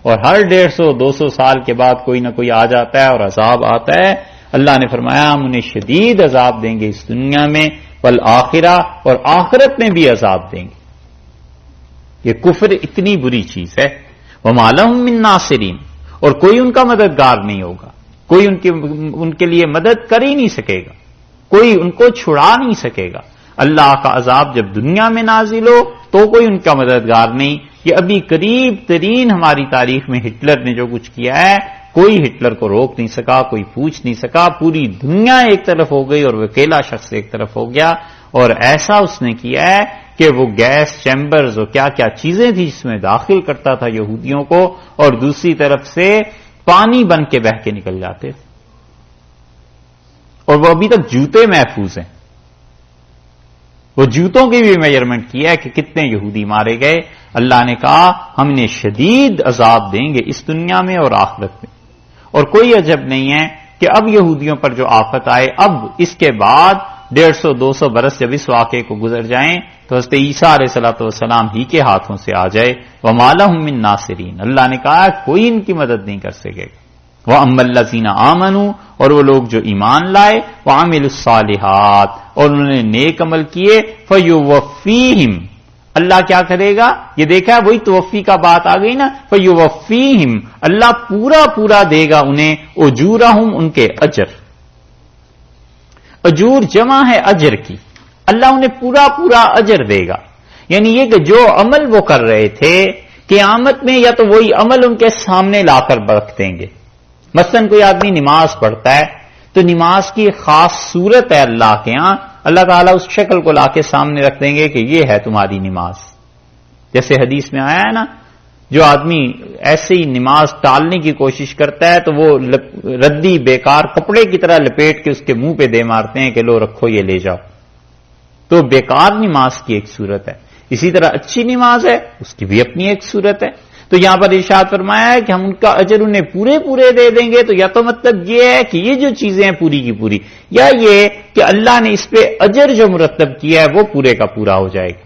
اور ہر 150-200 سال کے بعد کوئی نہ کوئی آ جاتا ہے اور عذاب آتا ہے، اللہ نے فرمایا ہم انہیں شدید عذاب دیں گے اس دنیا میں، والآخرہ، اور آخرت میں بھی عذاب دیں گے۔ یہ کفر اتنی بری چیز ہے۔ وَمَا لَهُم مِّن نَاصِرِينَ، اور کوئی ان کا مددگار نہیں ہوگا، کوئی ان کے لیے مدد کر ہی نہیں سکے گا، کوئی ان کو چھڑا نہیں سکے گا۔ اللہ کا عذاب جب دنیا میں نازل ہو تو کوئی ان کا مددگار نہیں۔ یہ ابھی قریب ترین ہماری تاریخ میں ہٹلر نے جو کچھ کیا ہے، کوئی ہٹلر کو روک نہیں سکا، کوئی پوچھ نہیں سکا، پوری دنیا ایک طرف ہو گئی اور وہ اکیلا شخص ایک طرف ہو گیا، اور ایسا اس نے کیا ہے کہ وہ گیس چیمبرز اور کیا کیا چیزیں تھی جس میں داخل کرتا تھا یہودیوں کو، اور دوسری طرف سے پانی بن کے بہہ کے نکل جاتے، اور وہ ابھی تک جوتے محفوظ ہیں۔ وہ جوتوں کی بھی میجرمنٹ کیا ہے کہ کتنے یہودی مارے گئے۔ اللہ نے کہا ہم انہیں شدید عذاب دیں گے اس دنیا میں اور آخرت میں۔ اور کوئی عجب نہیں ہے کہ اب یہودیوں پر جو آفت آئے، اب اس کے بعد 150-200 برس جب اس واقعے کو گزر جائیں تو حضرت عیسیٰ علیہ الصلوۃ والسلام ہی کے ہاتھوں سے آ جائے۔ وَمَا لَهُم مِّن نَاصِرِينَ، اللہ نے کہا کوئی ان کی مدد نہیں کر سکے گا۔ وَأَمَّا الَّذِينَ آمَنُوا اور وہ لوگ جو ایمان لائے وَعَمِلُوا الصَّالِحَاتِ اور انہوں نے نیک عمل کیے فَيُوَفِّيهِمْ اللہ کیا کرے گا؟ یہ دیکھا وہی توفی کا بات آ گئی نا، فَيُوَفِّيهِمْ اللہ پورا پورا دے گا انہیں اجورہم ان کے اجر. اجور جمع ہے اجر کی، اللہ انہیں پورا پورا اجر دے گا. یعنی یہ کہ جو عمل وہ کر رہے تھے قیامت میں یا تو وہی عمل ان کے سامنے لا کر رکھ دیں گے. مثلا کوئی آدمی نماز پڑھتا ہے تو نماز کی خاص صورت ہے اللہ کے ہاں، اللہ تعالیٰ اس شکل کو لا کے سامنے رکھ دیں گے کہ یہ ہے تمہاری نماز. جیسے حدیث میں آیا ہے نا، جو آدمی ایسے ہی نماز ٹالنے کی کوشش کرتا ہے تو وہ ردی بیکار کپڑے کی طرح لپیٹ کے اس کے منہ پہ دے مارتے ہیں کہ لو رکھو یہ لے جاؤ. تو بیکار نماز کی ایک صورت ہے. اسی طرح اچھی نماز ہے اس کی بھی اپنی ایک صورت ہے. تو یہاں پر ارشاد فرمایا ہے کہ ہم ان کا اجر انہیں پورے پورے دے دیں گے. تو یا تو مطلب یہ ہے کہ یہ جو چیزیں ہیں پوری کی پوری، یا یہ کہ اللہ نے اس پہ اجر جو مرتب کیا ہے وہ پورے کا پورا ہو جائے گا.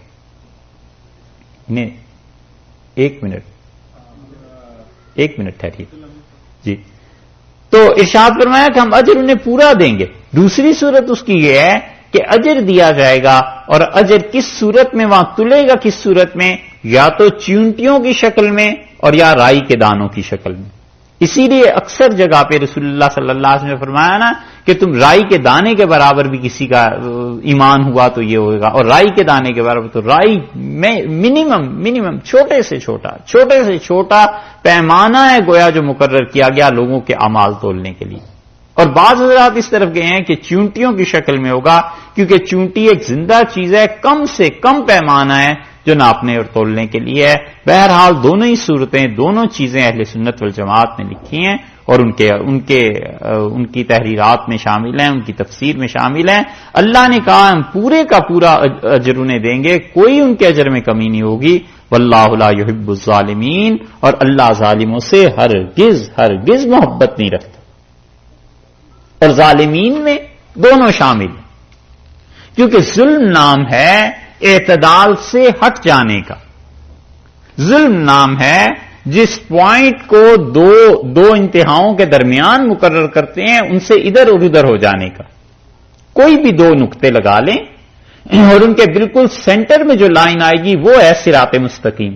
ایک منٹ ٹھہریے جی. تو ارشاد فرمایا کہ ہم اجر انہیں پورا دیں گے. دوسری صورت اس کی یہ ہے کہ اجر دیا جائے گا، اور اجر کس صورت میں وہاں تلے گا؟ کس صورت میں؟ یا تو چیونٹیوں کی شکل میں اور یا رائی کے دانوں کی شکل میں. اسی لیے اکثر جگہ پہ رسول اللہ صلی اللہ علیہ وسلم نے فرمایا نا کہ تم رائی کے دانے کے برابر بھی کسی کا ایمان ہوا تو یہ ہوگا، اور رائی کے دانے کے برابر تو رائی میں منیمم چھوٹے سے چھوٹا پیمانہ ہے گویا جو مقرر کیا گیا لوگوں کے اعمال تولنے کے لیے. اور بعض حضرات اس طرف گئے ہیں کہ چونٹیوں کی شکل میں ہوگا، کیونکہ چونٹی ایک زندہ چیز ہے، کم سے کم پیمانہ ہے جو ناپنے اور تولنے کے لیے ہے. بہرحال دونوں ہی صورتیں، دونوں چیزیں اہل سنت والجماعت نے لکھی ہیں اور ان کی تحریرات میں شامل ہیں، ان کی تفسیر میں شامل ہیں. اللہ نے کہا ہم پورے کا پورا اجر انہیں دیں گے، کوئی ان کے اجر میں کمی نہیں ہوگی. واللہ لا يحب الظالمین اور اللہ ظالموں سے ہرگز محبت نہیں رکھتا. اور ظالمین میں دونوں شامل ہیں، کیونکہ ظلم نام ہے اعتدال سے ہٹ جانے کا. ظلم نام ہے جس پوائنٹ کو دو انتہاؤں کے درمیان مقرر کرتے ہیں ان سے ادھر اور ادھر ہو جانے کا. کوئی بھی دو نقطے لگا لیں اور ان کے بالکل سینٹر میں جو لائن آئے گی وہ ہے صراط مستقیم.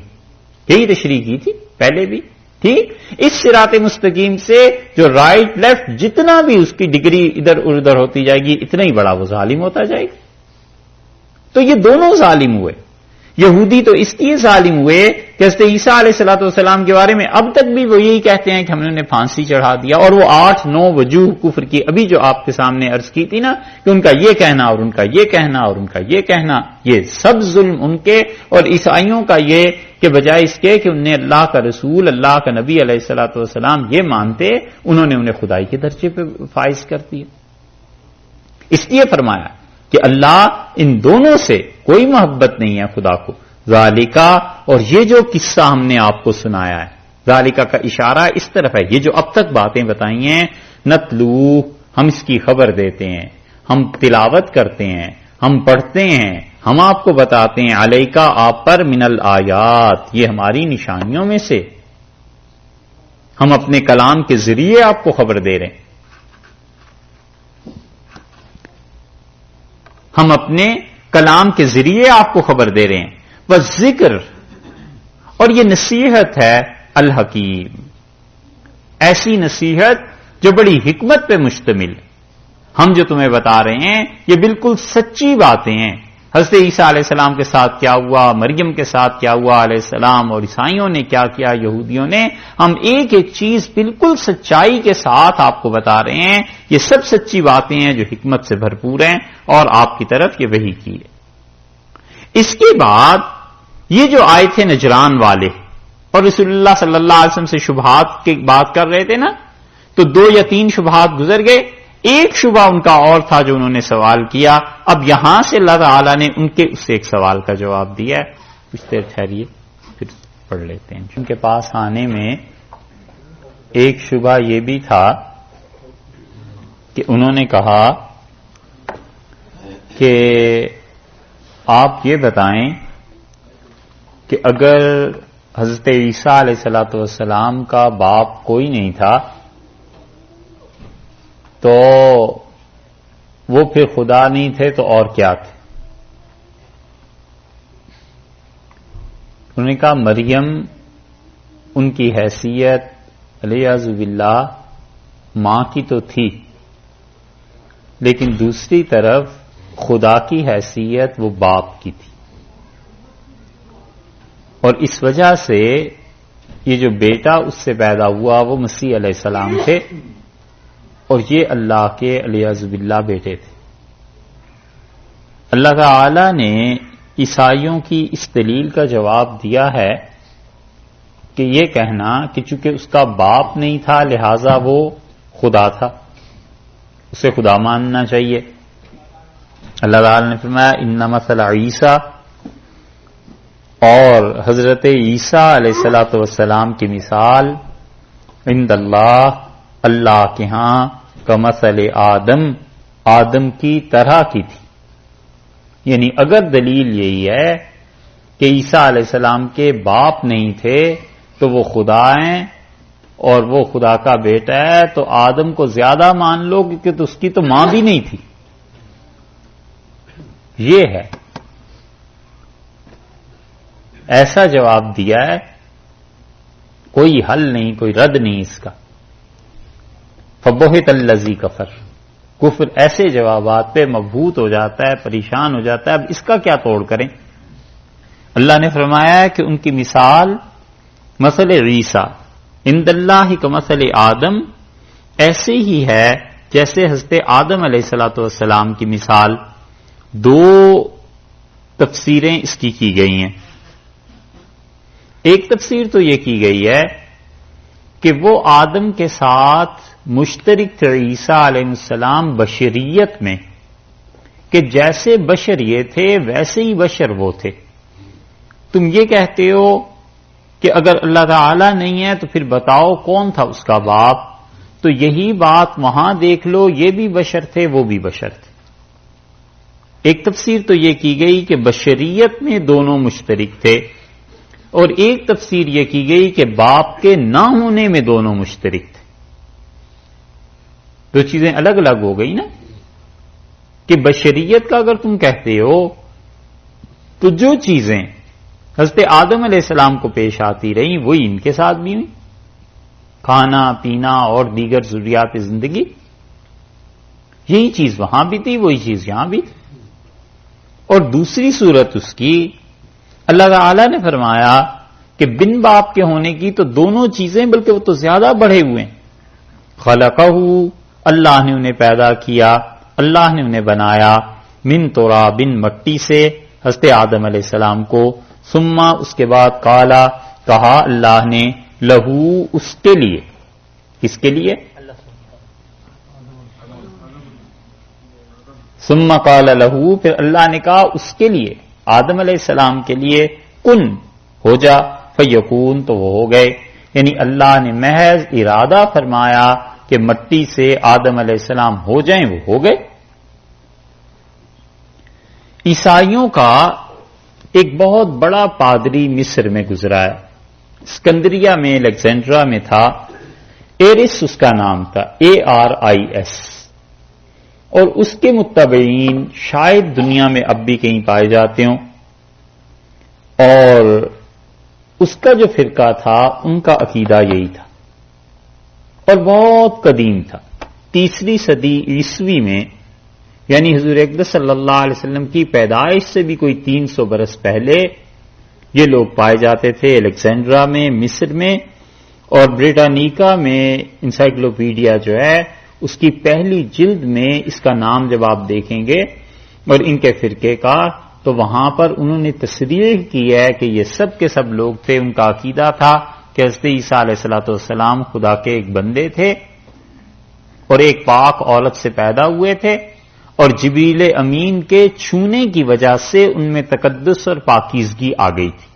یہی تشریح کی تھی پہلے بھی. ٹھیک، اس صراط مستقیم سے جو رائٹ لیفٹ جتنا بھی اس کی ڈگری ادھر ادھر ہوتی جائے گی اتنا ہی بڑا وہ ظالم ہوتا جائے گا. تو یہ دونوں ظالم ہوئے. یہودی تو اس لیے ظالم ہوئے کہ حضرت عیسیٰ علیہ الصلوۃ والسلام کے بارے میں اب تک بھی وہ یہی کہتے ہیں کہ ہم نے انہیں پھانسی چڑھا دیا. اور وہ 8-9 وجوہ کفر کی ابھی جو آپ کے سامنے عرض کی تھی نا کہ ان کا یہ کہنا اور ان کا یہ کہنا اور ان کا یہ کہنا، یہ سب ظلم ان کے. اور عیسائیوں کا یہ کہ بجائے اس کے کہ انہیں اللہ کا رسول، اللہ کا نبی علیہ الصلوۃ والسلام یہ مانتے، انہوں نے انہیں خدائی کے درجے پہ فائز کر دیا. اس لیے فرمایا کہ اللہ ان دونوں سے کوئی محبت نہیں ہے خدا کو. ذالکا اور یہ جو قصہ ہم نے آپ کو سنایا ہے، ذالکا کا اشارہ اس طرف ہے. یہ جو اب تک باتیں بتائی ہیں، نتلو ہم اس کی خبر دیتے ہیں، ہم تلاوت کرتے ہیں، ہم پڑھتے ہیں، ہم آپ کو بتاتے ہیں، علیکا آپ پر، من الآیات یہ ہماری نشانیوں میں سے. ہم اپنے کلام کے ذریعے آپ کو خبر دے رہے ہیں. ہم اپنے کلام کے ذریعے آپ کو خبر دے رہے ہیں. بس ذکر اور یہ نصیحت ہے الحکیم، ایسی نصیحت جو بڑی حکمت پہ مشتمل. ہم جو تمہیں بتا رہے ہیں یہ بالکل سچی باتیں ہیں. حضرت عیسیٰ علیہ السلام کے ساتھ کیا ہوا، مریم کے ساتھ کیا ہوا علیہ السلام، اور عیسائیوں نے کیا کیا، یہودیوں نے. ہم ایک ایک چیز بالکل سچائی کے ساتھ آپ کو بتا رہے ہیں. یہ سب سچی باتیں ہیں جو حکمت سے بھرپور ہیں اور آپ کی طرف یہ وحی کی ہے. اس کے بعد یہ جو آئے تھے نجران والے اور رسول اللہ صلی اللہ علیہ وسلم سے شبہات کی بات کر رہے تھے نا، تو 2 یا 3 شبہات گزر گئے. ایک شبہ ان کا اور تھا جو انہوں نے سوال کیا. اب یہاں سے اللہ تعالیٰ نے ان کے اس ایک سوال کا جواب دیا ہے. کچھ دیر ٹھہریے پھر پڑھ لیتے ہیں. ان کے پاس آنے میں ایک شبہ یہ بھی تھا کہ انہوں نے کہا کہ آپ یہ بتائیں کہ اگر حضرت عیسیٰ علیہ الصلوۃ والسلام کا باپ کوئی نہیں تھا تو وہ پھر خدا نہیں تھے تو اور کیا تھے؟ انہوں نے کہا مریم ان کی حیثیت علیہ باللہ ماں کی تو تھی، لیکن دوسری طرف خدا کی حیثیت وہ باپ کی تھی، اور اس وجہ سے یہ جو بیٹا اس سے پیدا ہوا وہ مسیح علیہ السلام تھے، اور یہ اللہ کے علیہ باللہ بیٹے تھے۔ اللہ تعالی نے عیسائیوں کی اس دلیل کا جواب دیا ہے کہ یہ کہنا کہ چونکہ اس کا باپ نہیں تھا لہذا وہ خدا تھا، اسے خدا ماننا چاہیے۔ اللہ تعالی نے فرمایا ان مثل عیسیٰ، اور حضرت عیسیٰ علیہ الصلوۃ والسلام کی مثال عند اللہ، اللہ کے ہاں، کمثل آدم، آدم کی طرح کی تھی۔ یعنی اگر دلیل یہی ہے کہ عیسیٰ علیہ السلام کے باپ نہیں تھے تو وہ خدا ہیں اور وہ خدا کا بیٹا ہے، تو آدم کو زیادہ مان لو کہ تو اس کی تو ماں بھی نہیں تھی۔ یہ ہے، ایسا جواب دیا ہے، کوئی حل نہیں، کوئی رد نہیں اس کا۔ فبہت الذی کفر، کفر ایسے جوابات پہ مبہوت ہو جاتا ہے، پریشان ہو جاتا ہے، اب اس کا کیا توڑ کریں؟ اللہ نے فرمایا ہے کہ ان کی مثال مثل عیسیٰ عند اللہ کمثل آدم، ایسے ہی ہے جیسے حضرت آدم علیہ الصلوۃ والسلام کی مثال۔ دو تفسیریں اس کی گئی ہیں۔ ایک تفسیر تو یہ کی گئی ہے کہ وہ آدم کے ساتھ مشترک تھے عیسیٰ علیہ السلام بشریت میں، کہ جیسے بشر یہ تھے ویسے ہی بشر وہ تھے۔ تم یہ کہتے ہو کہ اگر اللہ تعالی نہیں ہے تو پھر بتاؤ کون تھا اس کا باپ؟ تو یہی بات وہاں دیکھ لو، یہ بھی بشر تھے وہ بھی بشر تھے۔ ایک تفسیر تو یہ کی گئی کہ بشریت میں دونوں مشترک تھے، اور ایک تفسیر یہ کی گئی کہ باپ کے نہ ہونے میں دونوں مشترک تھے۔ دو چیزیں الگ الگ ہو گئی نا، کہ بشریت کا اگر تم کہتے ہو تو جو چیزیں حضرت آدم علیہ السلام کو پیش آتی رہیں وہی ان کے ساتھ بھی ہوئی، کھانا پینا اور دیگر ضروریات زندگی، یہی چیز وہاں بھی تھی وہی چیز یہاں بھی تھی۔ اور دوسری صورت اس کی اللہ تعالی نے فرمایا کہ بن باپ کے ہونے کی تو دونوں چیزیں، بلکہ وہ تو زیادہ بڑھے ہوئے ہیں۔ خلقہ، اللہ نے انہیں پیدا کیا، اللہ نے انہیں بنایا، من تراب، مٹی سے، حضرت آدم علیہ السلام کو، ثم اس کے بعد قالا، کہا اللہ نے، لہو اس کے لیے، کس کے لیے؟ ثم قال لہو، پھر اللہ نے کہا اس کے لیے، آدم علیہ السلام کے لیے، کن، ہو جا، فیکون، تو وہ ہو گئے۔ یعنی اللہ نے محض ارادہ فرمایا کہ مٹی سے آدم علیہ السلام ہو جائیں، وہ ہو گئے۔ عیسائیوں کا ایک بہت بڑا پادری مصر میں گزرا ہے، اسکندریہ میں، الیگزینڈرا میں تھا، ایرس اس کا نام تھا، ARIS، اور اس کے متبعین شاید دنیا میں اب بھی کہیں پائے جاتے ہوں، اور اس کا جو فرقہ تھا ان کا عقیدہ یہی تھا، اور بہت قدیم تھا، 3 صدی عیسوی میں، یعنی حضور اقدس صلی اللہ علیہ وسلم کی پیدائش سے بھی کوئی 300 برس پہلے یہ لوگ پائے جاتے تھے، الیگزینڈرا میں، مصر میں، اور بریٹانیکا میں انسائکلوپیڈیا جو ہے اس کی پہلی جلد میں اس کا نام جب آپ دیکھیں گے اور ان کے فرقے کا، تو وہاں پر انہوں نے تصریح کی ہے کہ یہ سب کے سب لوگ تھے، ان کا عقیدہ تھا کہ حضرت عیسیٰ علیہ السلام خدا کے ایک بندے تھے اور ایک پاک عورت سے پیدا ہوئے تھے، اور جبریل امین کے چھونے کی وجہ سے ان میں تقدس اور پاکیزگی آ گئی تھی۔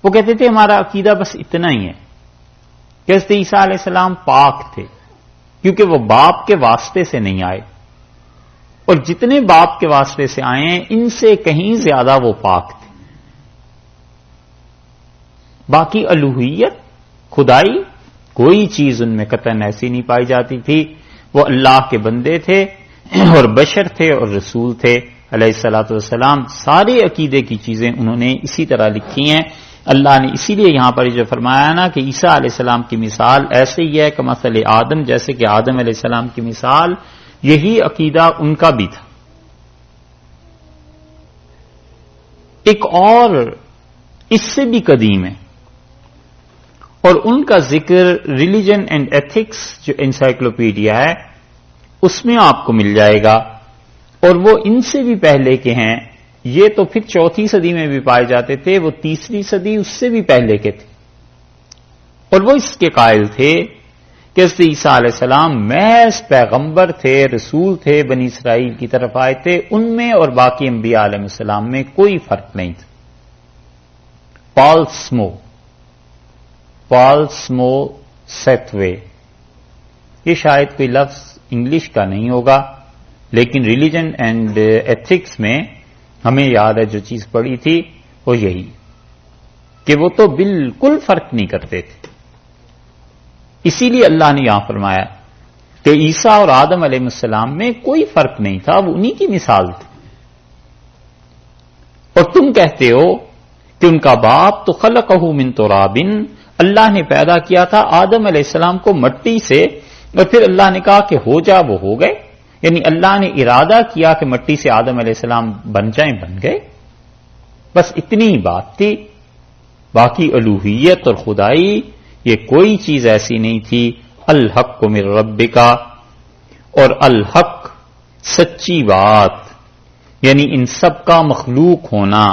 وہ کہتے تھے ہمارا عقیدہ بس اتنا ہی ہے کہ حضرت عیسیٰ علیہ السلام پاک تھے، کیونکہ وہ باپ کے واسطے سے نہیں آئے، اور جتنے باپ کے واسطے سے آئے ہیں ان سے کہیں زیادہ وہ پاک تھے۔ باقی الوہیت، خدائی، کوئی چیز ان میں قطعاً ایسی نہیں پائی جاتی تھی. وہ اللہ کے بندے تھے اور بشر تھے اور رسول تھے علیہ الصلوۃ والسلام. سارے عقیدے کی چیزیں انہوں نے اسی طرح لکھی ہیں. اللہ نے اسی لیے یہاں پر جو فرمایا نا کہ عیسیٰ علیہ السلام کی مثال ایسے ہی ہے کہ مثل آدم، جیسے کہ آدم علیہ السلام کی مثال، یہی عقیدہ ان کا بھی تھا. ایک اور اس سے بھی قدیم ہے اور ان کا ذکر ریلیجن اینڈ ایتھکس جو انسائکلوپیڈیا ہے اس میں آپ کو مل جائے گا، اور وہ ان سے بھی پہلے کے ہیں. یہ تو پھر 4 صدی میں بھی پائے جاتے تھے، وہ 3 صدی اس سے بھی پہلے کے تھے، اور وہ اس کے قائل تھے کہ حضرت عیسیٰ علیہ السلام محض پیغمبر تھے، رسول تھے، بنی اسرائیل کی طرف آئے تھے. ان میں اور باقی انبیاء علیہ السلام میں کوئی فرق نہیں تھا. پال سمو سیتھوے، یہ شاید کوئی لفظ انگلش کا نہیں ہوگا، لیکن ریلیجن اینڈ ایتھکس میں ہمیں یاد ہے جو چیز پڑھی تھی وہ یہی کہ وہ تو بالکل فرق نہیں کرتے تھے. اسی لیے اللہ نے یہاں فرمایا کہ عیسیٰ اور آدم علیہ السلام میں کوئی فرق نہیں تھا، وہ انہی کی مثال تھی. اور تم کہتے ہو کہ ان کا باپ تو خلقہ من تراب، اللہ نے پیدا کیا تھا آدم علیہ السلام کو مٹی سے، اور پھر اللہ نے کہا کہ ہو جا، وہ ہو گئے. یعنی اللہ نے ارادہ کیا کہ مٹی سے آدم علیہ السلام بن جائیں، بن گئے. بس اتنی ہی بات تھی. باقی الوہیت اور خدائی یہ کوئی چیز ایسی نہیں تھی. الحق من ربک، اور الحق سچی بات، یعنی ان سب کا مخلوق ہونا،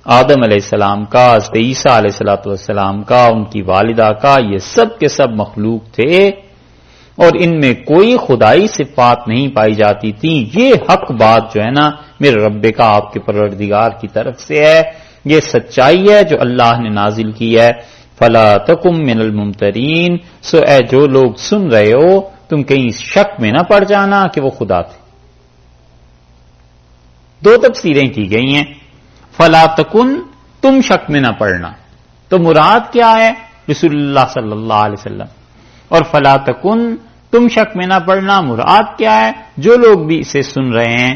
آدم علیہ السلام کا، حضرت عیسیٰ علیہ الصلوۃ والسلام کا، ان کی والدہ کا، یہ سب کے سب مخلوق تھے اور ان میں کوئی خدائی صفات نہیں پائی جاتی تھی. یہ حق بات جو ہے نا میرے رب کا، آپ کے پروردگار کی طرف سے ہے، یہ سچائی ہے جو اللہ نے نازل کی ہے. فلا تکم من الممترین، سو اے جو لوگ سن رہے ہو تم کہیں شک میں نہ پڑ جانا کہ وہ خدا تھے. 2 تفسیریں کی گئی ہیں. فلا تکن، تم شک میں نہ پڑنا، تو مراد کیا ہے؟ رسول اللہ صلی اللہ علیہ وسلم. اور فلا تکن، تم شک میں نہ پڑنا، مراد کیا ہے؟ جو لوگ بھی اسے سن رہے ہیں.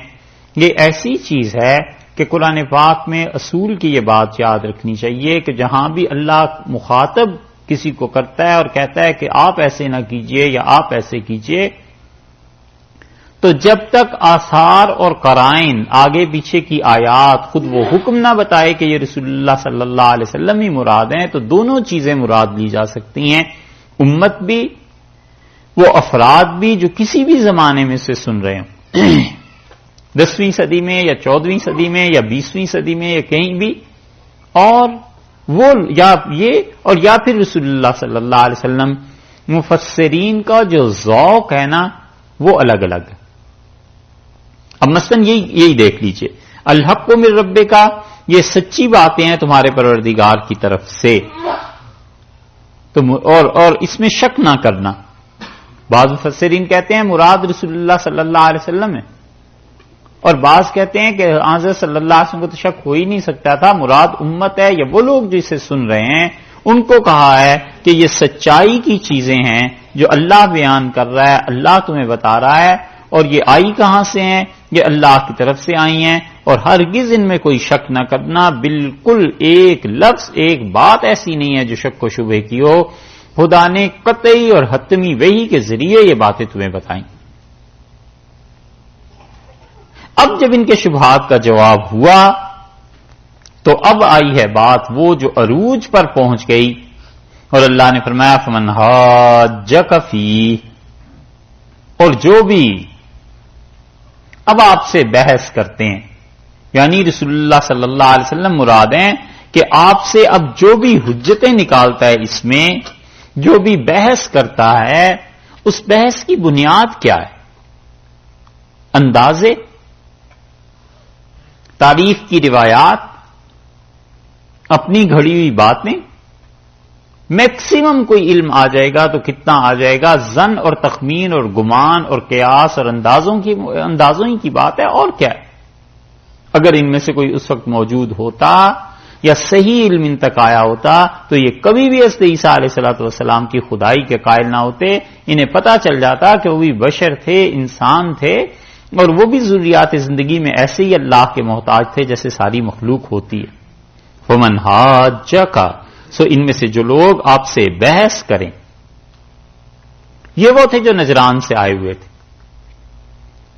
یہ ایسی چیز ہے کہ قرآن پاک میں اصول کی یہ بات یاد رکھنی چاہیے کہ جہاں بھی اللہ مخاطب کسی کو کرتا ہے اور کہتا ہے کہ آپ ایسے نہ کیجئے یا آپ ایسے کیجئے، تو جب تک آثار اور قرائن، آگے پیچھے کی آیات خود وہ حکم نہ بتائے کہ یہ رسول اللہ صلی اللہ علیہ وسلم ہی مراد ہیں، تو دونوں چیزیں مراد لی جا سکتی ہیں. امت بھی، وہ افراد بھی جو کسی بھی زمانے میں سے سن رہے ہوں، 10ویں صدی میں یا 14ویں صدی میں یا 20ویں صدی میں یا کہیں بھی، اور وہ یا یہ اور یا پھر رسول اللہ صلی اللہ علیہ وسلم. مفسرین کا جو ذوق ہے نا وہ الگ الگ ہے. اب مثلا یہی دیکھ لیجئے، الحق من ربک کا، یہ سچی باتیں ہیں تمہارے پروردگار کی طرف سے، اور اس میں شک نہ کرنا. بعض مفسرین کہتے ہیں مراد رسول اللہ صلی اللہ علیہ وسلم ہے، اور بعض کہتے ہیں کہ حضرت صلی اللہ علیہ وسلم کو تو شک ہو ہی نہیں سکتا تھا، مراد امت ہے یا وہ لوگ جسے سن رہے ہیں. ان کو کہا ہے کہ یہ سچائی کی چیزیں ہیں جو اللہ بیان کر رہا ہے، اللہ تمہیں بتا رہا ہے، اور یہ آئی کہاں سے ہیں؟ یہ اللہ کی طرف سے آئی ہیں، اور ہرگز ان میں کوئی شک نہ کرنا. بالکل ایک لفظ، ایک بات ایسی نہیں ہے جو شک و شبہ کی ہو. خدا نے قطعی اور حتمی وحی کے ذریعے یہ باتیں تمہیں بتائیں. اب جب ان کے شبہات کا جواب ہوا تو اب آئی ہے بات وہ جو عروج پر پہنچ گئی، اور اللہ نے فرمایا فمن حاجک فیہ، اور جو بھی اب آپ سے بحث کرتے ہیں، یعنی رسول اللہ صلی اللہ علیہ وسلم مراد ہیں کہ آپ سے اب جو بھی حجتیں نکالتا ہے، اس میں جو بھی بحث کرتا ہے، اس بحث کی بنیاد کیا ہے؟ اندازے، تاریخ کی روایات، اپنی گھڑی ہوئی باتیں. میکسیمم کوئی علم آ جائے گا تو کتنا آ جائے گا؟ ظن اور تخمین اور گمان اور قیاس اور اندازوں ہی کی بات ہے، اور کیا ہے؟ اگر ان میں سے کوئی اس وقت موجود ہوتا یا صحیح علم ان تک آیا ہوتا تو یہ کبھی بھی حضرت عیسیٰ علیہ الصلوۃ والسلام کی خدائی کے قائل نہ ہوتے. انہیں پتا چل جاتا کہ وہ بھی بشر تھے، انسان تھے، اور وہ بھی ضروریات زندگی میں ایسے ہی اللہ کے محتاج تھے جیسے ساری مخلوق ہوتی ہے. فمن حاجک، سو ان میں سے جو لوگ آپ سے بحث کریں، یہ وہ تھے جو نجران سے آئے ہوئے تھے.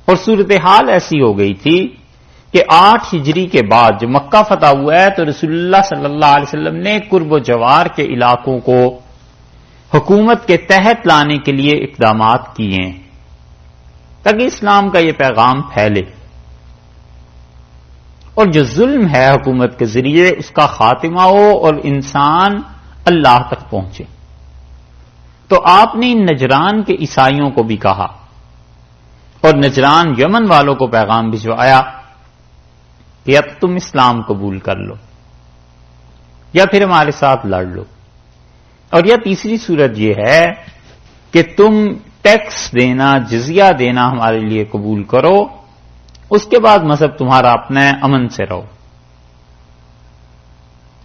اور صورتحال ایسی ہو گئی تھی کہ 8 ہجری کے بعد جو مکہ فتح ہوا ہے تو رسول اللہ صلی اللہ علیہ وسلم نے قرب و جوار کے علاقوں کو حکومت کے تحت لانے کے لیے اقدامات کیے ہیں تاکہ اسلام کا یہ پیغام پھیلے اور جو ظلم ہے حکومت کے ذریعے اس کا خاتمہ ہو اور انسان اللہ تک پہنچے. تو آپ نے ان نجران کے عیسائیوں کو بھی کہا اور نجران یمن والوں کو پیغام بھجوایا کہ اب تم اسلام قبول کر لو یا پھر ہمارے ساتھ لڑ لو. اور یا تیسری صورت یہ ہے کہ تم ٹیکس دینا، جزیہ دینا ہمارے لیے قبول کرو، اس کے بعد مذہب تمہارا اپنا ہے، امن سے رہو،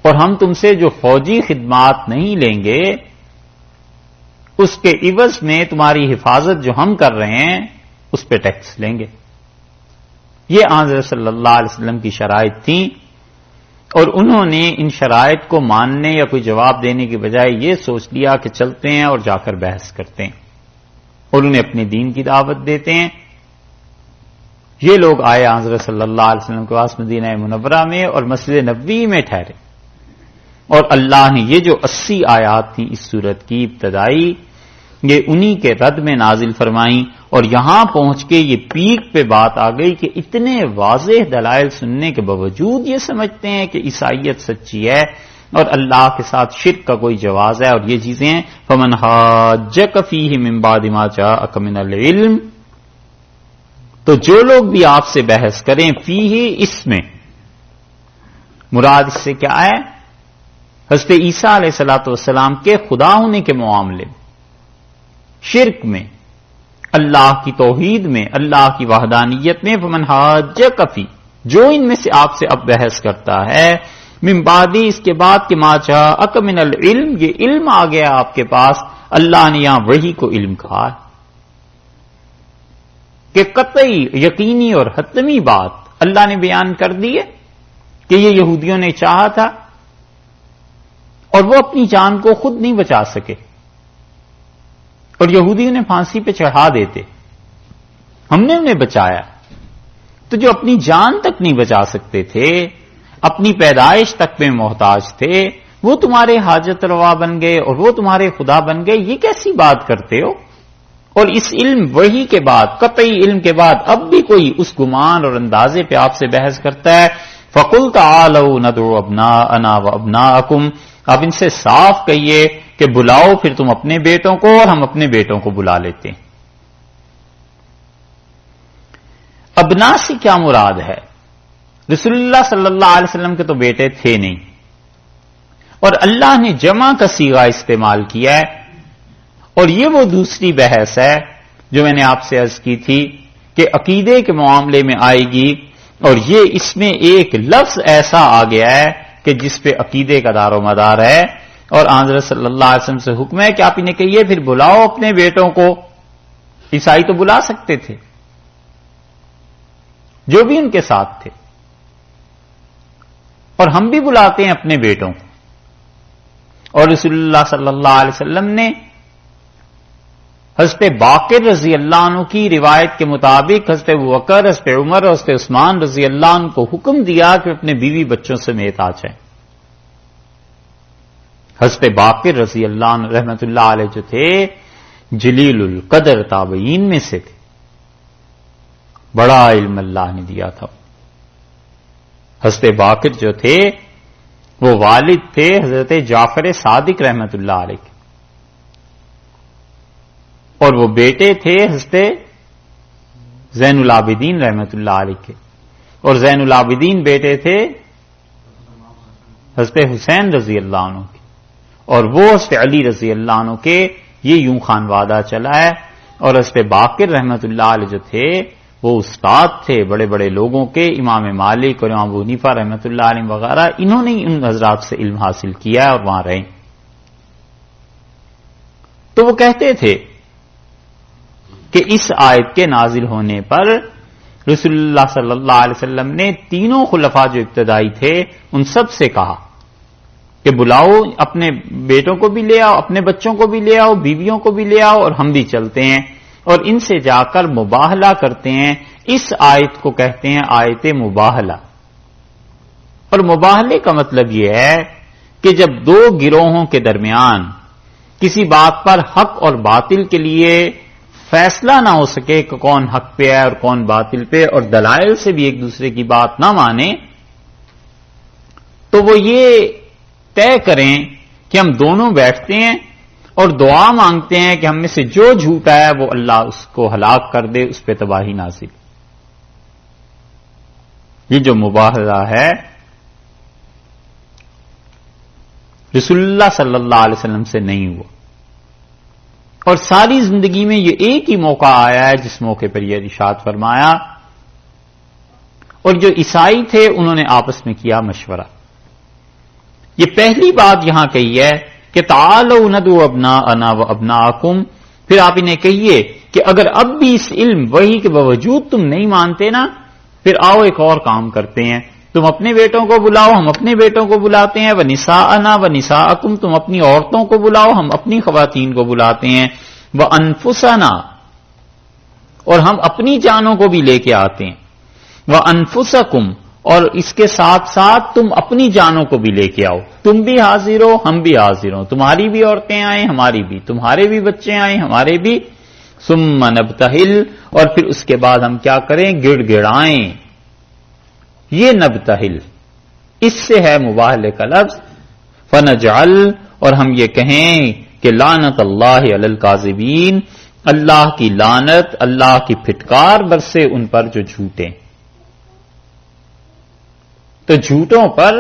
اور ہم تم سے جو فوجی خدمات نہیں لیں گے اس کے عوض میں تمہاری حفاظت جو ہم کر رہے ہیں اس پہ ٹیکس لیں گے. یہ حضرت صلی اللہ علیہ وسلم کی شرائط تھیں اور انہوں نے ان شرائط کو ماننے یا کوئی جواب دینے کی بجائے یہ سوچ لیا کہ چلتے ہیں اور جا کر بحث کرتے ہیں اور انہیں اپنے دین کی دعوت دیتے ہیں. یہ لوگ آئے حضرت صلی اللہ علیہ وسلم کے پاس مدینہ منورہ میں اور مسجد نبوی میں ٹھہرے، اور اللہ نے یہ جو 80 آیات تھیں اس سورت کی ابتدائی، یہ انہی کے رد میں نازل فرمائیں. اور یہاں پہنچ کے یہ پیک پہ بات آ گئی کہ اتنے واضح دلائل سننے کے باوجود یہ سمجھتے ہیں کہ عیسائیت سچی ہے اور اللہ کے ساتھ شرک کا کوئی جواز ہے. اور یہ چیزیں فمن حاجک فیہ من بعد ما جاءک من العلم، تو جو لوگ بھی آپ سے بحث کریں فیہ، اس میں مراد اس سے کیا ہے؟ حضرت عیسیٰ علیہ الصلوۃ والسلام کے خدا ہونے کے معاملے میں، شرک میں، اللہ کی توحید میں، اللہ کی وحدانیت میں. فمن حاجک فی، جو ان میں سے آپ سے اب بحث کرتا ہے، من بعدی، اس کے بعد کہ ما جاءک من العلم، یہ علم آ گیا آپ کے پاس. اللہ نے یہاں وحی کو علم کہا کہ قطعی، یقینی اور حتمی بات اللہ نے بیان کر دی ہے کہ یہ یہودیوں نے چاہا تھا اور وہ اپنی جان کو خود نہیں بچا سکے اور یہودی انہیں پھانسی پہ چڑھا دیتے، ہم نے انہیں بچایا. تو جو اپنی جان تک نہیں بچا سکتے تھے، اپنی پیدائش تک میں محتاج تھے، وہ تمہارے حاجت روا بن گئے اور وہ تمہارے خدا بن گئے. یہ کیسی بات کرتے ہو؟ اور اس علم وحی کے بعد، قطعی علم کے بعد اب بھی کوئی اس گمان اور اندازے پہ آپ سے بحث کرتا ہے. فَقُلْ تَعَالَوْا نَدْعُ أَبْنَاءَنَا وَأَبْنَاءَكُمْ، اب ان سے صاف کہیے کہ بلاؤ پھر تم اپنے بیٹوں کو اور ہم اپنے بیٹوں کو بلا لیتے ہیں. ابنا سے کیا مراد ہے؟ رسول اللہ صلی اللہ علیہ وسلم کے تو بیٹے تھے نہیں، اور اللہ نے جمع کا صیغہ استعمال کیا ہے. اور یہ وہ دوسری بحث ہے جو میں نے آپ سے عرض کی تھی کہ عقیدے کے معاملے میں آئے گی، اور یہ اس میں ایک لفظ ایسا آ گیا ہے کہ جس پہ عقیدے کا دار و مدار ہے. اور حضرت صلی اللہ علیہ وسلم سے حکم ہے کہ آپ انہیں کہیے پھر بلاؤ اپنے بیٹوں کو. عیسائی تو بلا سکتے تھے جو بھی ان کے ساتھ تھے، اور ہم بھی بلاتے ہیں اپنے بیٹوں کو. اور رسول اللہ صلی اللہ علیہ وسلم نے حضرت باقر رضی اللہ عنہ کی روایت کے مطابق حضرت ابوبکر، حضرت عمر اور حضرت عثمان رضی اللہ عنہ کو حکم دیا کہ اپنے بیوی بچوں سمیت آ جائیں. حضرت باقر رضی اللہ عنہ رحمت اللہ علیہ جو تھے جلیل القدر تابعین میں سے تھے، بڑا علم اللہ نے دیا تھا. حضرت باقر جو تھے وہ والد تھے حضرت جعفر صادق رحمت اللہ علیہ کے، اور وہ بیٹے تھے حضرت زین العابدین رحمت اللہ علیہ کے، اور زین العابدین بیٹے تھے حضرت حسین رضی اللہ عنہ کے، اور وہ حضرت علی رضی اللہ عنہ کے. یہ یوں خانوادہ چلا ہے. اور حضرت باقر رحمت اللہ علیہ جو تھے وہ استاد تھے بڑے بڑے لوگوں کے، امام مالک اور امام ابو حنیفہ رحمۃ اللہ علیہ وغیرہ، انہوں نے ان حضرات سے علم حاصل کیا اور وہاں رہے۔ تو وہ کہتے تھے کہ اس آیت کے نازل ہونے پر رسول اللہ صلی اللہ علیہ وسلم نے تینوں خلفاء جو ابتدائی تھے ان سب سے کہا کہ بلاؤ، اپنے بیٹوں کو بھی لے آؤ، اپنے بچوں کو بھی لے آؤ، بیویوں کو بھی لے آؤ، اور ہم بھی چلتے ہیں اور ان سے جا کر مباہلہ کرتے ہیں۔ اس آیت کو کہتے ہیں آیت مباہلہ۔ اور مباہلے کا مطلب یہ ہے کہ جب دو گروہوں کے درمیان کسی بات پر حق اور باطل کے لیے فیصلہ نہ ہو سکے کہ کون حق پہ ہے اور کون باطل پہ، اور دلائل سے بھی ایک دوسرے کی بات نہ مانے، تو وہ یہ طے کریں کہ ہم دونوں بیٹھتے ہیں اور دعا مانگتے ہیں کہ ہم میں سے جو جھوٹا ہے وہ اللہ اس کو ہلاک کر دے، اس پہ تباہی نازل۔ یہ جو مباہلہ ہے رسول اللہ صلی اللہ علیہ وسلم سے نہیں ہوا، اور ساری زندگی میں یہ ایک ہی موقع آیا ہے جس موقع پر یہ ارشاد فرمایا، اور جو عیسائی تھے انہوں نے آپس میں کیا مشورہ۔ یہ پہلی بات یہاں کہی ہے کہ تعالوا ندعو ابناءنا وابناءکم، پھر آپ انہیں کہیے کہ اگر اب بھی اس علم وحی کے باوجود تم نہیں مانتے نا، پھر آؤ ایک اور کام کرتے ہیں، تم اپنے بیٹوں کو بلاؤ، ہم اپنے بیٹوں کو بلاتے ہیں، ونساءنا ونساءکم، تم اپنی عورتوں کو بلاؤ، ہم اپنی خواتین کو بلاتے ہیں، وانفسنا، اور ہم اپنی جانوں کو بھی لے کے آتے ہیں، وانفسکم، اور اس کے ساتھ ساتھ تم اپنی جانوں کو بھی لے کے آؤ، تم بھی حاضر ہو ہم بھی حاضر ہوں، تمہاری بھی عورتیں آئیں ہماری بھی، تمہارے بھی بچے آئیں ہمارے بھی، ثم نبتہل، اور پھر اس کے بعد ہم کیا کریں، گڑ گڑائیں۔ یہ نبتہل اس سے ہے مباہلے کا لفظ، فنجعل، اور ہم یہ کہیں کہ لعنت اللہ علی الکاذبین، اللہ کی لعنت، اللہ کی پھٹکار برسے ان پر جو جھوٹے۔ تو جھوٹوں پر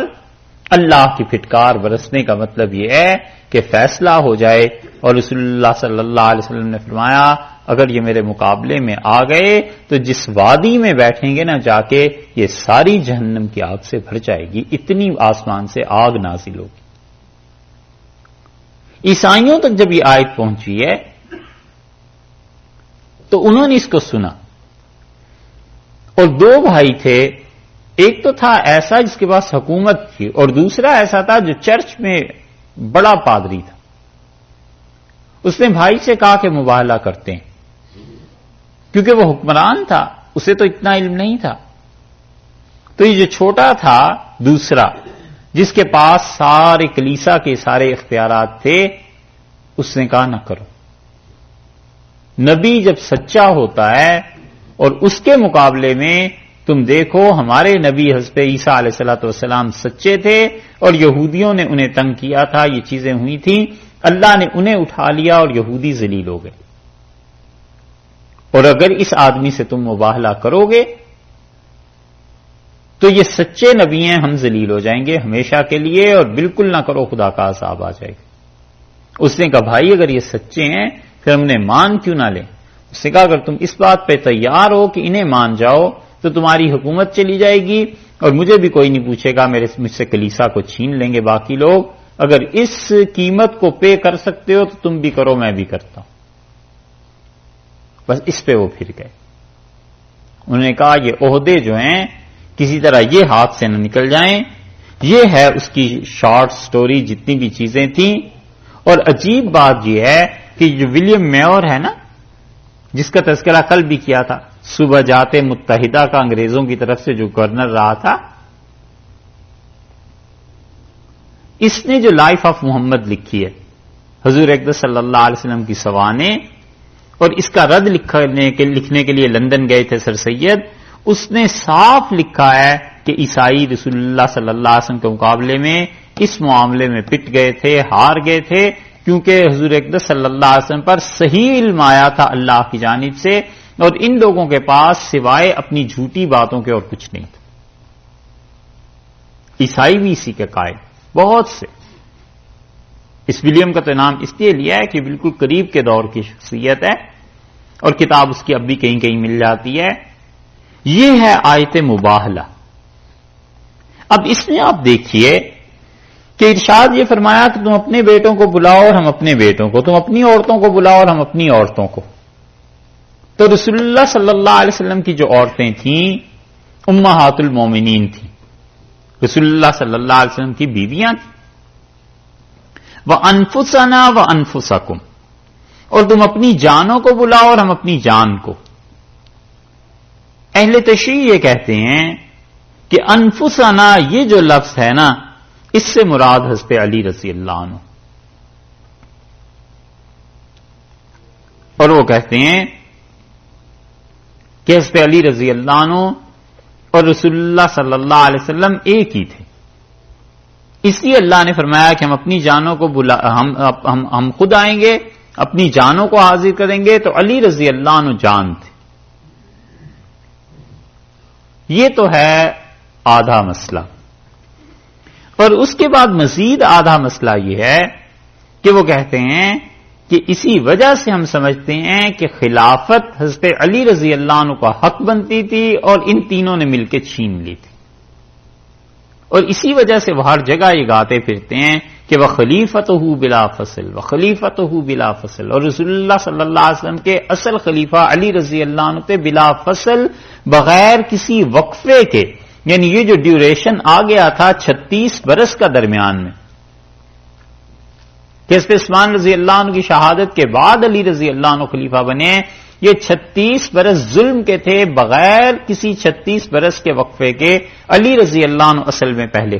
اللہ کی پھٹکار برسنے کا مطلب یہ ہے کہ فیصلہ ہو جائے، اور رسول اللہ صلی اللہ علیہ وسلم نے فرمایا اگر یہ میرے مقابلے میں آ گئے تو جس وادی میں بیٹھیں گے نا جا کے، یہ ساری جہنم کی آگ سے بھر جائے گی، اتنی آسمان سے آگ نازل ہوگی۔ عیسائیوں تک جب یہ آیت پہنچی ہے تو انہوں نے اس کو سنا، اور دو بھائی تھے، ایک تو تھا ایسا جس کے پاس حکومت تھی، اور دوسرا ایسا تھا جو چرچ میں بڑا پادری تھا۔ اس نے بھائی سے کہا کہ مباہلہ کرتے ہیں، کیونکہ وہ حکمران تھا، اسے تو اتنا علم نہیں تھا۔ تو یہ جو چھوٹا تھا دوسرا، جس کے پاس سارے کلیسا کے سارے اختیارات تھے، اس نے کہا نہ کرو۔ نبی جب سچا ہوتا ہے، اور اس کے مقابلے میں تم دیکھو ہمارے نبی حضرت عیسیٰ علیہ الصلوۃ والسلام سچے تھے، اور یہودیوں نے انہیں تنگ کیا تھا، یہ چیزیں ہوئی تھیں، اللہ نے انہیں اٹھا لیا اور یہودی ذلیل ہو گئے۔ اور اگر اس آدمی سے تم مباہلہ کرو گے تو یہ سچے نبی ہیں، ہم ذلیل ہو جائیں گے ہمیشہ کے لیے، اور بالکل نہ کرو، خدا کا عذاب آ جائے گا۔ اس نے کہا بھائی اگر یہ سچے ہیں پھر ہم نے مان کیوں نہ لیں؟ اس نے کہا اگر تم اس بات پہ تیار ہو کہ انہیں مان جاؤ تو تمہاری حکومت چلی جائے گی، اور مجھے بھی کوئی نہیں پوچھے گا، مجھ سے کلیسا کو چھین لیں گے باقی لوگ۔ اگر اس قیمت کو پے کر سکتے ہو تو تم بھی کرو، میں بھی کرتا ہوں۔ بس اس پہ وہ پھر گئے۔ انہوں نے کہا یہ عہدے جو ہیں کسی طرح یہ ہاتھ سے نہ نکل جائیں۔ یہ ہے اس کی شارٹ سٹوری، جتنی بھی چیزیں تھیں۔ اور عجیب بات یہ ہے کہ جو ولیم میور ہے نا، جس کا تذکرہ کل بھی کیا تھا، صوبہ جات متحدہ کا انگریزوں کی طرف سے جو گورنر رہا تھا، اس نے جو لائف آف محمد لکھی ہے حضور اقدس صلی اللہ علیہ وسلم کی سوانح، اور اس کا رد لکھنے کے لیے لندن گئے تھے سر سید، اس نے صاف لکھا ہے کہ عیسائی رسول اللہ صلی اللہ علیہ وسلم کے مقابلے میں اس معاملے میں پٹ گئے تھے، ہار گئے تھے، کیونکہ حضور اقدس صلی اللہ علیہ وسلم پر صحیح علم آیا تھا اللہ کی جانب سے، اور ان لوگوں کے پاس سوائے اپنی جھوٹی باتوں کے اور کچھ نہیں تھا۔ عیسائی بھی اسی کے قائل بہت سے۔ اس ولیم کا تو نام اس لیے لیا ہے کہ بالکل قریب کے دور کی شخصیت ہے، اور کتاب اس کی اب بھی کہیں کہیں مل جاتی ہے، یہ ہے آیت مباہلہ۔ اب اس میں آپ دیکھیے کہ ارشاد یہ فرمایا کہ تم اپنے بیٹوں کو بلاؤ اور ہم اپنے بیٹوں کو، تم اپنی عورتوں کو بلاؤ اور ہم اپنی عورتوں کو۔ تو رسول اللہ صلی اللہ علیہ وسلم کی جو عورتیں تھیں امہات المومنین تھیں، رسول اللہ صلی اللہ علیہ وسلم کی بیویاں تھیں۔ وَأَنفُسَنَا وَأَنفُسَكُمْ، اور تم اپنی جانوں کو بلاؤ اور ہم اپنی جان کو۔ اہل تشریح یہ کہتے ہیں کہ انفسنا یہ جو لفظ ہے نا، اس سے مراد حضرت علی رضی اللہ عنہ، اور وہ کہتے ہیں کہ حضرت علی رضی اللہ عنہ اور رسول اللہ صلی اللہ علیہ وسلم ایک ہی تھے، اس لیے اللہ نے فرمایا کہ ہم اپنی جانوں کو ہم خود آئیں گے، اپنی جانوں کو حاضر کریں گے، تو علی رضی اللہ عنہ جان تھے۔ یہ تو ہے آدھا مسئلہ، اور اس کے بعد مزید آدھا مسئلہ یہ ہے کہ وہ کہتے ہیں کہ اسی وجہ سے ہم سمجھتے ہیں کہ خلافت حضرت علی رضی اللہ عنہ کا حق بنتی تھی اور ان تینوں نے مل کے چھین لی تھی، اور اسی وجہ سے وہ ہر جگہ یہ گاتے پھرتے ہیں کہ وہ خلیفتہ بلا فصل، وہ خلیفتہ بلا فصل، اور رسول اللہ صلی اللہ علیہ وسلم کے اصل خلیفہ علی رضی اللہ عنہ تھے بلا فصل، بغیر کسی وقفے کے، یعنی یہ جو ڈیوریشن آ گیا تھا 36 برس کا درمیان میں، کہ حضرت عثمان رضی اللہ عنہ کی شہادت کے بعد علی رضی اللہ عنہ خلیفہ بنے، یہ 36 برس ظلم کے تھے، بغیر کسی 36 برس کے وقفے کے علی رضی اللہ عنہ اصل میں پہلے